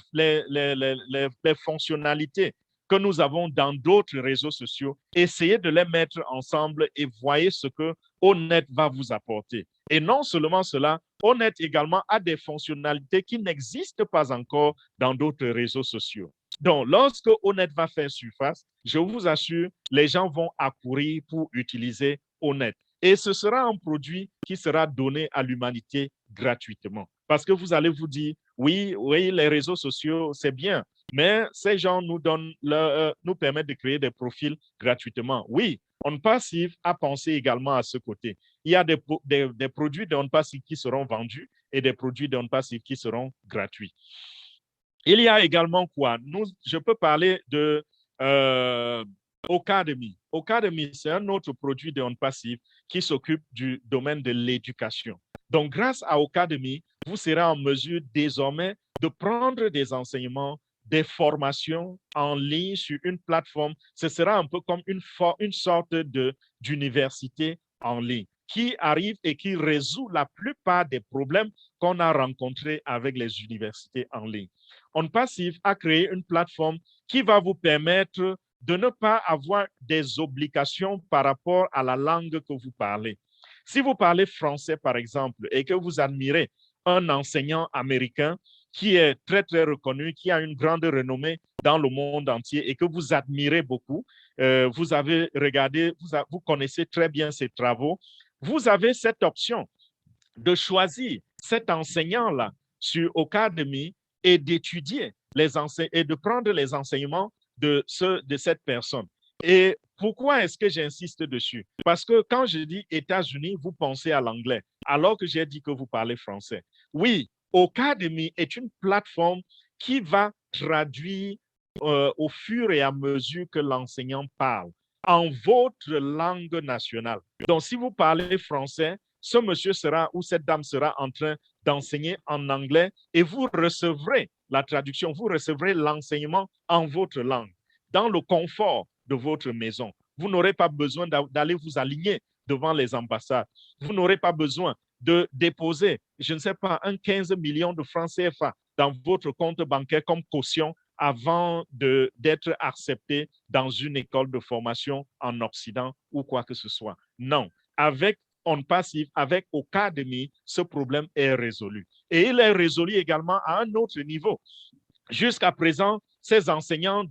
fonctionnalités que nous avons dans d'autres réseaux sociaux, essayez de les mettre ensemble et voyez ce que Onet va vous apporter. Et non seulement cela, Onet également a des fonctionnalités qui n'existent pas encore dans d'autres réseaux sociaux. Donc, lorsque Onet va faire surface, je vous assure, les gens vont accourir pour utiliser Onet. Et ce sera un produit qui sera donné à l'humanité gratuitement. Parce que vous allez vous dire, oui, les réseaux sociaux, c'est bien, mais ces gens nous permettent de créer des profils gratuitement. Oui, OnPassive a pensé également à ce côté. Il y a des produits de OnPassive qui seront vendus et des produits de OnPassive qui seront gratuits. Il y a également quoi? Je peux parler de Ocademy. Ocademy, c'est un autre produit de OnPassive qui s'occupe du domaine de l'éducation. Donc, grâce à Ocademy, vous serez en mesure désormais de prendre des enseignements, des formations en ligne sur une plateforme. Ce sera un peu comme une sorte d'université en ligne qui arrive et qui résout la plupart des problèmes qu'on a rencontrés avec les universités en ligne. OnPassive a créé une plateforme qui va vous permettre de ne pas avoir des obligations par rapport à la langue que vous parlez. Si vous parlez français, par exemple, et que vous admirez un enseignant américain qui est très, très reconnu, qui a une grande renommée dans le monde entier et que vous admirez beaucoup, vous avez regardé, vous connaissez très bien ses travaux, vous avez cette option de choisir cet enseignant-là sur Ocademy et d'étudier et de prendre les enseignements de cette personne. Et pourquoi est-ce que j'insiste dessus? Parce que quand je dis États-Unis, vous pensez à l'anglais, alors que j'ai dit que vous parlez français. Oui, Ocademy est une plateforme qui va traduire au fur et à mesure que l'enseignant parle en votre langue nationale. Donc, si vous parlez français, ce monsieur sera ou cette dame sera en train d'enseigner en anglais et vous recevrez la traduction, vous recevrez l'enseignement en votre langue, dans le confort de votre maison. Vous n'aurez pas besoin d'aller vous aligner devant les ambassades. Vous n'aurez pas besoin de déposer, je ne sais pas, 15 millions de francs CFA dans votre compte bancaire comme caution avant d'être accepté dans une école de formation en Occident ou quoi que ce soit. Non, avec OnPassive, avec Ocademy, ce problème est résolu. Et il est résolu également à un autre niveau. Jusqu'à présent, ces enseignants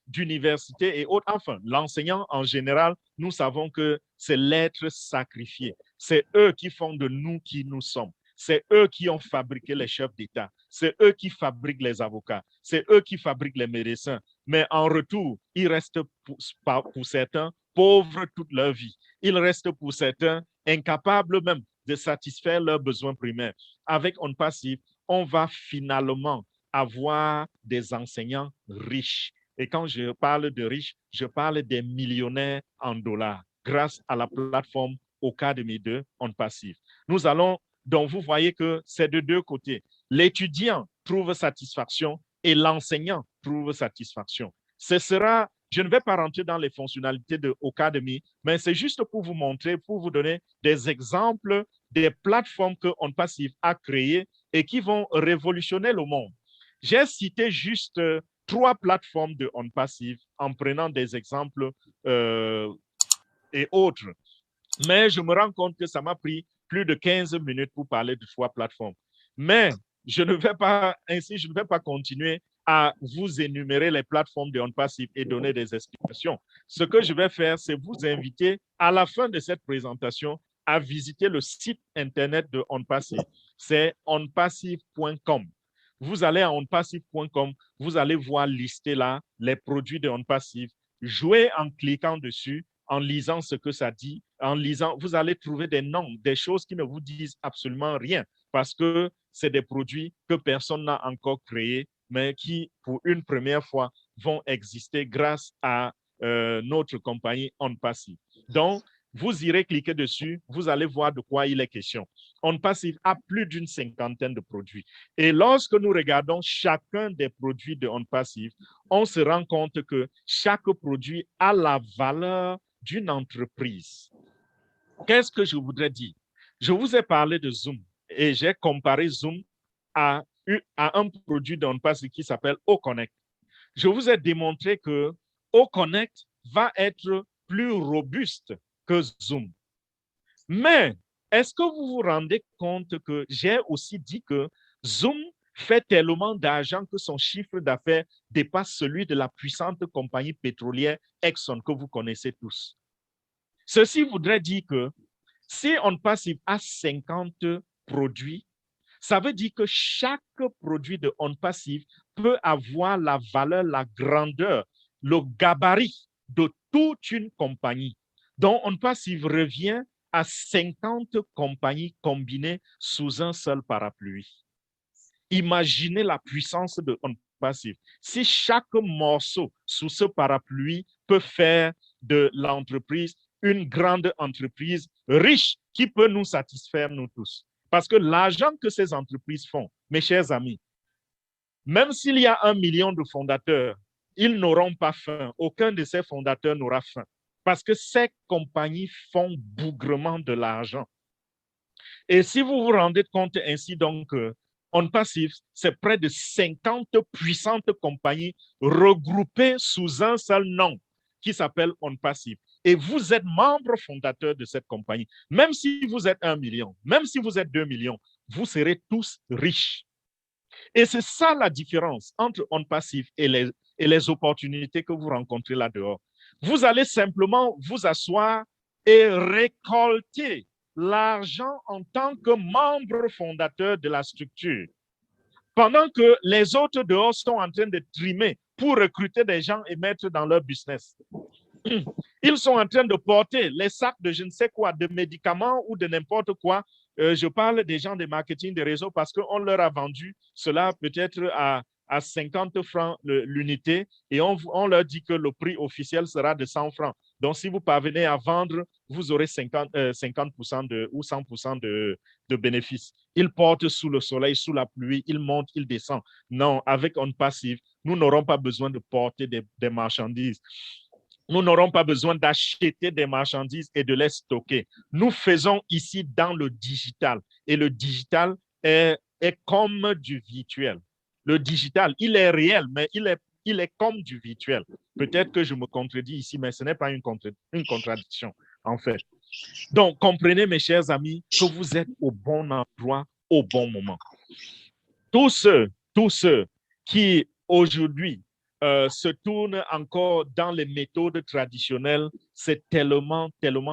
d'université et autres, enfin, l'enseignant en général, nous savons que c'est l'être sacrifié. C'est eux qui font de nous qui nous sommes. C'est eux qui ont fabriqué les chefs d'État. C'est eux qui fabriquent les avocats. C'est eux qui fabriquent les médecins. Mais en retour, ils restent pour certains pauvres toute leur vie. Ils restent pour certains incapables même de satisfaire leurs besoins primaires. Avec OnPassive, on va finalement avoir des enseignants riches. Et quand je parle de riches, je parle des millionnaires en dollars grâce à la plateforme Ocademy de OnPassive. Nous allons, donc vous voyez que c'est de deux côtés. L'étudiant trouve satisfaction et l'enseignant trouve satisfaction. Ce sera Je ne vais pas rentrer dans les fonctionnalités de Ocademy, mais c'est juste pour vous montrer, pour vous donner des exemples des plateformes que OnPassive a créées et qui vont révolutionner le monde. J'ai cité juste 3 plateformes de OnPassive en prenant des exemples et autres. Mais je me rends compte que ça m'a pris plus de 15 minutes pour parler de 3 plateformes. Mais je ne vais pas continuer à vous énumérer les plateformes de OnPassive et donner des explications. Ce que je vais faire, c'est vous inviter à la fin de cette présentation à visiter le site internet de OnPassive. C'est onpassive.com. Vous allez à onpassive.com, vous allez voir lister là les produits de OnPassive. Jouez en cliquant dessus, en lisant ce que ça dit, en lisant, vous allez trouver des noms, des choses qui ne vous disent absolument rien parce que c'est des produits que personne n'a encore créés, mais qui, pour une première fois, vont exister grâce à notre compagnie OnPassive. Donc, vous irez cliquer dessus, vous allez voir de quoi il est question. OnPassive a plus d'une 50aine de produits. Et lorsque nous regardons chacun des produits de OnPassive, on se rend compte que chaque produit a la valeur d'une entreprise. Qu'est-ce que je voudrais dire? Je vous ai parlé de Zoom et j'ai comparé Zoom à un produit d'OnPassive qui s'appelle OConnect. Je vous ai démontré que OConnect va être plus robuste que Zoom. Mais est-ce que vous vous rendez compte que j'ai aussi dit que Zoom fait tellement d'argent que son chiffre d'affaires dépasse celui de la puissante compagnie pétrolière Exxon que vous connaissez tous. Ceci voudrait dire que si OnPassive a 50 produits, ça veut dire que chaque produit de OnPassive peut avoir la valeur, la grandeur, le gabarit de toute une compagnie. Donc, OnPassive revient à 50 compagnies combinées sous un seul parapluie. Imaginez la puissance de OnPassive. Si chaque morceau sous ce parapluie peut faire de l'entreprise une grande entreprise riche qui peut nous satisfaire, nous tous. Parce que l'argent que ces entreprises font, mes chers amis, même s'il y a 1 million de fondateurs, ils n'auront pas faim. Aucun de ces fondateurs n'aura faim. Parce que ces compagnies font bougrement de l'argent. Et si vous vous rendez compte ainsi, donc, OnPassive, c'est près de 50 puissantes compagnies regroupées sous un seul nom qui s'appelle OnPassive. Et vous êtes membre fondateur de cette compagnie. Même si vous êtes 1 million, même si vous êtes 2 millions, vous serez tous riches. Et c'est ça la différence entre OnPassive et les opportunités que vous rencontrez là-dehors. Vous allez simplement vous asseoir et récolter l'argent en tant que membre fondateur de la structure. Pendant que les autres dehors sont en train de trimer pour recruter des gens et mettre dans leur business. Ils sont en train de porter les sacs de je ne sais quoi, de médicaments ou de n'importe quoi. Je parle des gens de marketing des réseaux parce qu'on leur a vendu cela peut-être à 50 francs l'unité et on leur dit que le prix officiel sera de 100 francs. Donc, si vous parvenez à vendre, vous aurez 50% ou 100% de bénéfices. Ils portent sous le soleil, sous la pluie, ils montent, ils descendent. Non, avec OnPassive, nous n'aurons pas besoin de porter des marchandises. Nous n'aurons pas besoin d'acheter des marchandises et de les stocker. Nous faisons ici dans le digital. Et le digital est comme du virtuel. Le digital, il est réel, mais il est comme du virtuel. Peut-être que je me contredis ici, mais ce n'est pas une contradiction, en fait. Donc, comprenez, mes chers amis, que vous êtes au bon endroit, au bon moment. Tous ceux qui, aujourd'hui, se tournent encore dans les méthodes traditionnelles, c'est tellement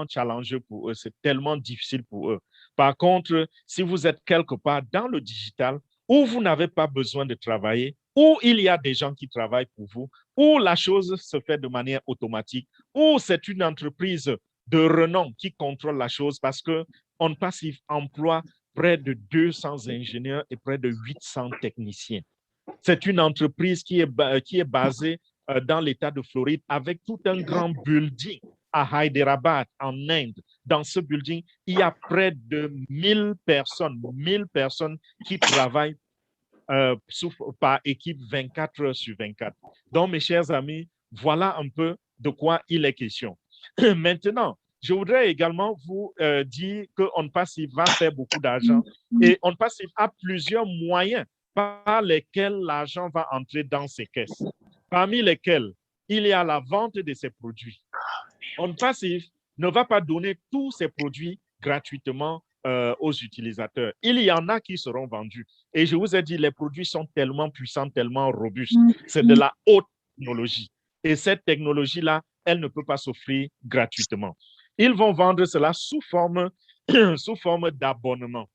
challengeant pour eux, c'est tellement difficile pour eux. Par contre, si vous êtes quelque part dans le digital, où vous n'avez pas besoin de travailler, où il y a des gens qui travaillent pour vous, où la chose se fait de manière automatique, où c'est une entreprise de renom qui contrôle la chose parce que OnPassive emploie près de 200 ingénieurs et près de 800 techniciens. C'est une entreprise qui est basée dans l'État de Floride avec tout un grand building à Hyderabad, en Inde. Dans ce building, il y a près de 1000 personnes qui travaillent par équipe 24 heures sur 24. Donc, mes chers amis, Voilà un peu de quoi il est question. Maintenant, je voudrais également vous dire que OnPassive va faire beaucoup d'argent et OnPassive a plusieurs moyens par lesquels l'argent va entrer dans ses caisses, parmi lesquels il y a la vente de ses produits. OnPassive ne va pas donner tous ses produits gratuitement aux utilisateurs. Il y en a qui seront vendus. Et je vous ai dit, les produits sont tellement puissants, tellement robustes. C'est de la haute technologie. Et cette technologie-là, elle ne peut pas s'offrir gratuitement. Ils vont vendre cela sous forme d'abonnement.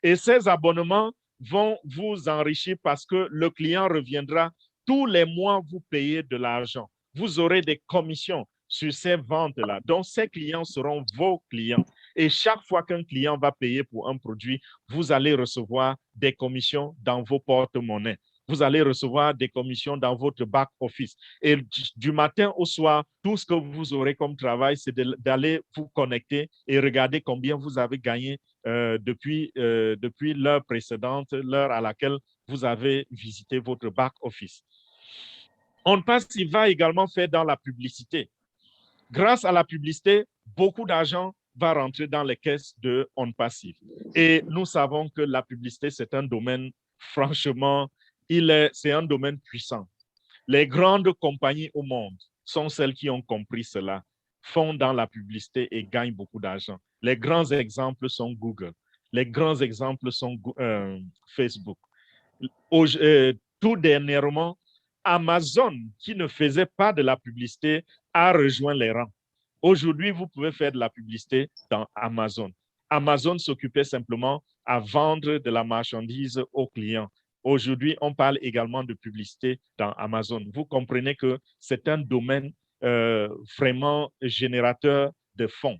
Et ces abonnements vont vous enrichir parce que le client reviendra tous les mois vous payer de l'argent. Vous aurez des commissions sur ces ventes-là. Donc, ces clients seront vos clients. Et chaque fois qu'un client va payer pour un produit, vous allez recevoir des commissions dans vos porte-monnaies. Vous allez recevoir des commissions dans votre back-office. Et du matin au soir, tout ce que vous aurez comme travail, c'est d'aller vous connecter et regarder combien vous avez gagné depuis l'heure précédente, l'heure à laquelle vous avez visité votre back-office. OnPassive va également faire dans la publicité. Grâce à la publicité, beaucoup d'argent va rentrer dans les caisses de OnPassive. Et nous savons que la publicité, c'est un domaine, franchement, c'est un domaine puissant. Les grandes compagnies au monde sont celles qui ont compris cela, font dans la publicité et gagnent beaucoup d'argent. Les grands exemples sont Google. Les grands exemples sont Facebook. Tout dernièrement, Amazon, qui ne faisait pas de la publicité, a rejoint les rangs. Aujourd'hui, vous pouvez faire de la publicité dans Amazon. Amazon s'occupait simplement à vendre de la marchandise aux clients. Aujourd'hui, on parle également de publicité dans Amazon. Vous comprenez que c'est un domaine vraiment générateur de fonds.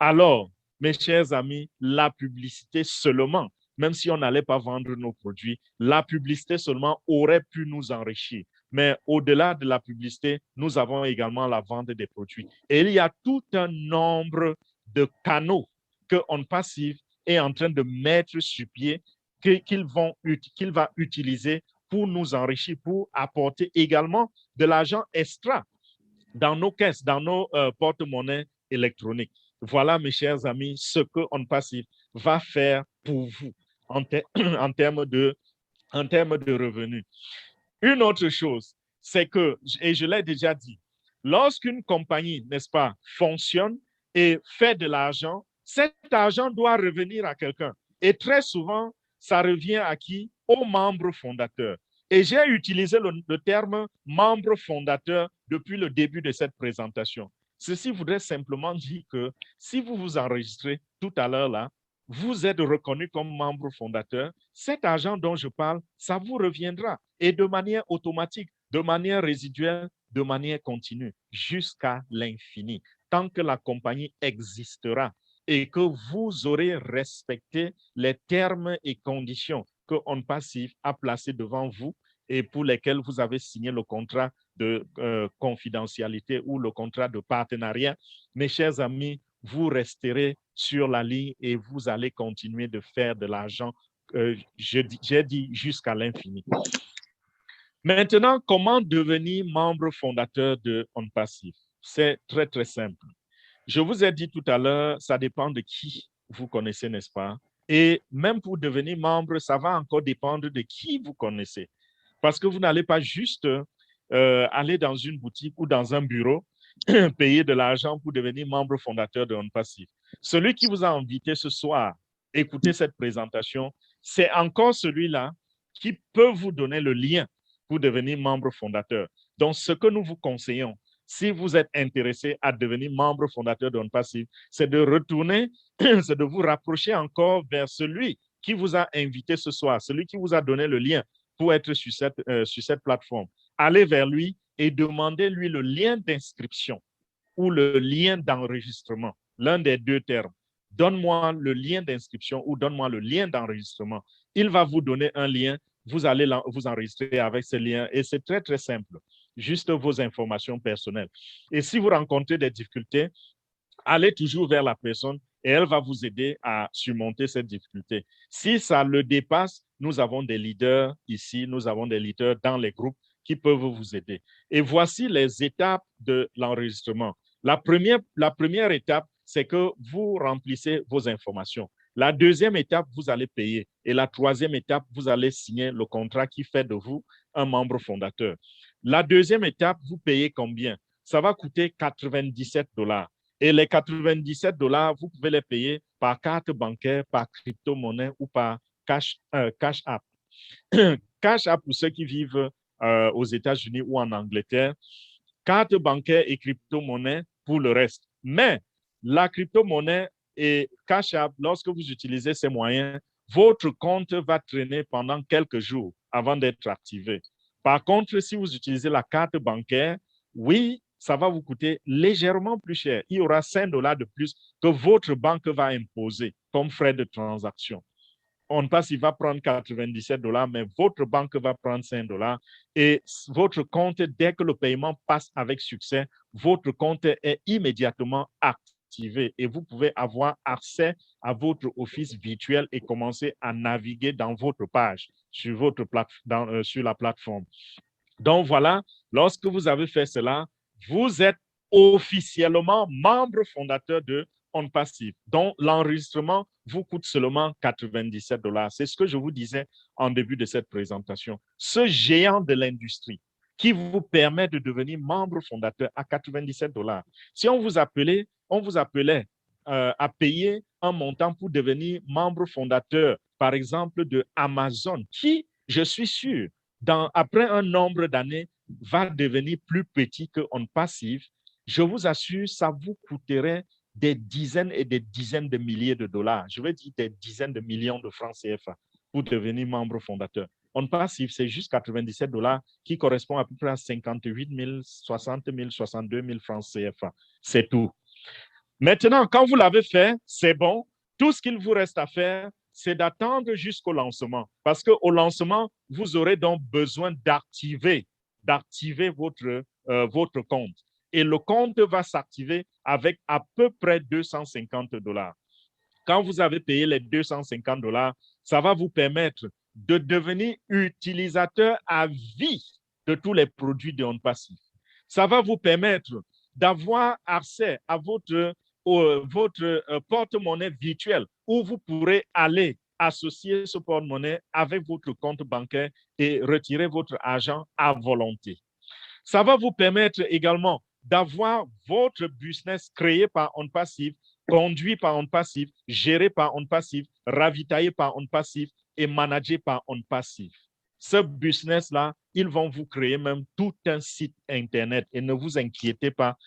Alors, mes chers amis, la publicité seulement, même si on n'allait pas vendre nos produits, la publicité seulement aurait pu nous enrichir. Mais au-delà de la publicité, nous avons également la vente des produits. Et il y a tout un nombre de canaux que OnPassive est en train de mettre sur pied, qu'il va utiliser pour nous enrichir, pour apporter également de l'argent extra dans nos caisses, dans nos porte-monnaies électroniques. Voilà, mes chers amis, ce que OnPassive va faire pour vous en termes de revenus. Une autre chose, c'est que, et je l'ai déjà dit, lorsqu'une compagnie, n'est-ce pas, fonctionne et fait de l'argent, cet argent doit revenir à quelqu'un. Et très souvent, ça revient à qui? Aux membres fondateurs. Et j'ai utilisé le terme membre fondateur depuis le début de cette présentation. Ceci voudrait simplement dire que si vous vous enregistrez tout à l'heure là, vous êtes reconnu comme membre fondateur, cet argent dont je parle, ça vous reviendra et de manière automatique, de manière résiduelle, de manière continue, jusqu'à l'infini, tant que la compagnie existera et que vous aurez respecté les termes et conditions que OnPassive a placés devant vous et pour lesquels vous avez signé le contrat de confidentialité ou le contrat de partenariat. Mes chers amis, vous resterez sur la ligne et vous allez continuer de faire de l'argent, j'ai dit jusqu'à l'infini. Maintenant, comment devenir membre fondateur de OnPassive? C'est très, très simple. Je vous ai dit tout à l'heure, ça dépend de qui vous connaissez, n'est-ce pas? Et même pour devenir membre, ça va encore dépendre de qui vous connaissez. Parce que vous n'allez pas juste aller dans une boutique ou dans un bureau, payer de l'argent pour devenir membre fondateur de OnPassive. Celui qui vous a invité ce soir, écouter cette présentation, c'est encore celui-là qui peut vous donner le lien pour devenir membre fondateur. Donc, ce que nous vous conseillons, si vous êtes intéressé à devenir membre fondateur d'OnPassive, c'est de retourner, c'est de vous rapprocher encore vers celui qui vous a invité ce soir, celui qui vous a donné le lien pour être sur cette plateforme. Allez vers lui et demandez-lui le lien d'inscription ou le lien d'enregistrement, l'un des deux termes. Donne-moi le lien d'inscription ou donne-moi le lien d'enregistrement. Il va vous donner un lien, vous allez vous enregistrer avec ce lien et c'est très, très simple. Juste vos informations personnelles. Et si vous rencontrez des difficultés, allez toujours vers la personne et elle va vous aider à surmonter cette difficulté. Si ça le dépasse, nous avons des leaders ici, nous avons des leaders dans les groupes qui peuvent vous aider. Et voici les étapes de l'enregistrement. La première étape, c'est que vous remplissez vos informations. La deuxième étape, vous allez payer. Et la troisième étape, vous allez signer le contrat qui fait de vous un membre fondateur. La deuxième étape, vous payez combien? Ça va coûter 97 $. Et les 97 $, vous pouvez les payer par carte bancaire, par crypto-monnaie ou par Cash App. Cash App pour ceux qui vivent aux États-Unis ou en Angleterre. Carte bancaire et crypto-monnaie pour le reste. Mais la crypto-monnaie et Cash App, lorsque vous utilisez ces moyens, votre compte va traîner pendant quelques jours avant d'être activé. Par contre, si vous utilisez la carte bancaire, oui, ça va vous coûter légèrement plus cher. Il y aura 5 $ de plus que votre banque va imposer comme frais de transaction. OnPass, il va prendre 97 $, mais votre banque va prendre 5 $ et votre compte, dès que le paiement passe avec succès, votre compte est immédiatement activé et vous pouvez avoir accès à votre office virtuel et commencer à naviguer dans votre page sur la plateforme. Donc voilà, lorsque vous avez fait cela, vous êtes officiellement membre fondateur de OnPassive, dont l'enregistrement vous coûte seulement 97 $. C'est ce que je vous disais en début de cette présentation. Ce géant de l'industrie qui vous permet de devenir membre fondateur à 97 $. Si on vous appelait à payer un montant pour devenir membre fondateur, par exemple, de Amazon, qui, je suis sûr, après un nombre d'années, va devenir plus petit que OnPassive, je vous assure, ça vous coûterait des dizaines et des dizaines de milliers de $. Je veux dire des dizaines de millions de francs CFA pour devenir membre fondateur. OnPassive, c'est juste 97 $ qui correspond à peu près à 58 000, 60 000, 62 000 francs CFA. C'est tout. Maintenant, quand vous l'avez fait, c'est bon. Tout ce qu'il vous reste à faire, c'est d'attendre jusqu'au lancement. Parce qu'au lancement, vous aurez donc besoin d'activer votre compte. Et le compte va s'activer avec à peu près 250 $. Quand vous avez payé les 250 $, ça va vous permettre de devenir utilisateur à vie de tous les produits de OnPassive. Ça va vous permettre d'avoir accès à votre porte-monnaie virtuel où vous pourrez aller associer ce porte-monnaie avec votre compte bancaire et retirer votre argent à volonté. Ça va vous permettre également d'avoir votre business créé par OnPassive, conduit par OnPassive, géré par OnPassive, ravitaillé par OnPassive et managé par OnPassive. Ce business-là, ils vont vous créer même tout un site Internet et ne vous inquiétez pas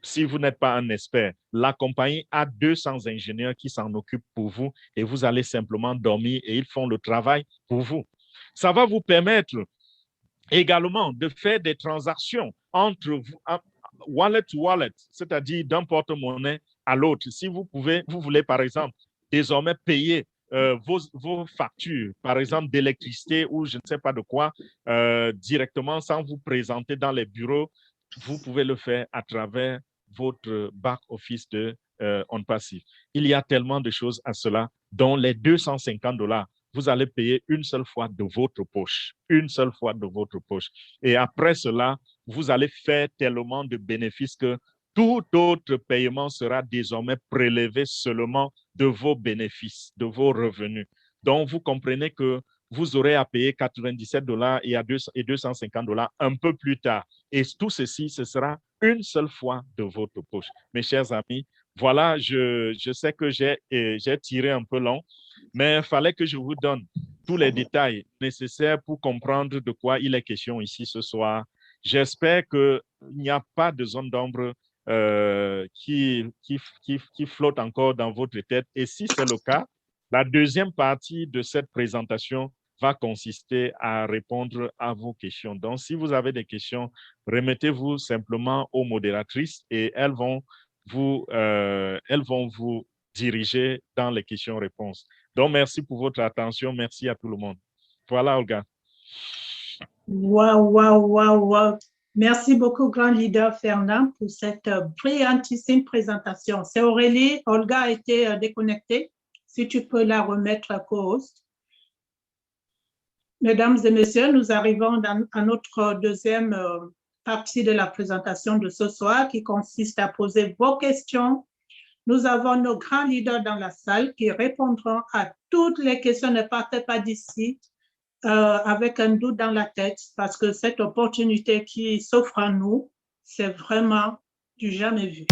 si vous n'êtes pas un expert. La compagnie a 200 ingénieurs qui s'en occupent pour vous et vous allez simplement dormir et ils font le travail pour vous. Ça va vous permettre également de faire des transactions entre vous, wallet to wallet, c'est-à-dire d'un porte-monnaie à l'autre. Si vous voulez par exemple désormais payer vos factures, par exemple d'électricité ou je ne sais pas de quoi, directement sans vous présenter dans les bureaux, vous pouvez le faire à travers votre back-office de OnPassive. Il y a tellement de choses à cela, dont les 250 $, vous allez payer une seule fois de votre poche. Une seule fois de votre poche. Et après cela, vous allez faire tellement de bénéfices que tout autre paiement sera désormais prélevé seulement de vos bénéfices, de vos revenus. Donc, vous comprenez que vous aurez à payer 97 $ et 250 $ un peu plus tard. Et tout ceci, ce sera une seule fois de votre poche. Mes chers amis, voilà, je sais que j'ai tiré un peu long, mais il fallait que je vous donne tous les détails nécessaires pour comprendre de quoi il est question ici ce soir. J'espère qu'il n'y a pas de zone d'ombre qui flotte encore dans votre tête. Et si c'est le cas, la deuxième partie de cette présentation va consister à répondre à vos questions. Donc, si vous avez des questions, remettez-vous simplement aux modératrices et elles vont vous diriger dans les questions-réponses. Donc, merci pour votre attention. Merci à tout le monde. Voilà, Olga. Wow. Merci beaucoup, grand leader Fernand, pour cette brillantissime présentation. C'est Aurélie. Olga a été déconnectée. Si tu peux la remettre co-host. Mesdames et messieurs, nous arrivons à notre deuxième partie de la présentation de ce soir qui consiste à poser vos questions. Nous avons nos grands leaders dans la salle qui répondront à toutes les questions. Ne partez pas d'ici avec un doute dans la tête parce que cette opportunité qui s'offre à nous, c'est vraiment du jamais vu.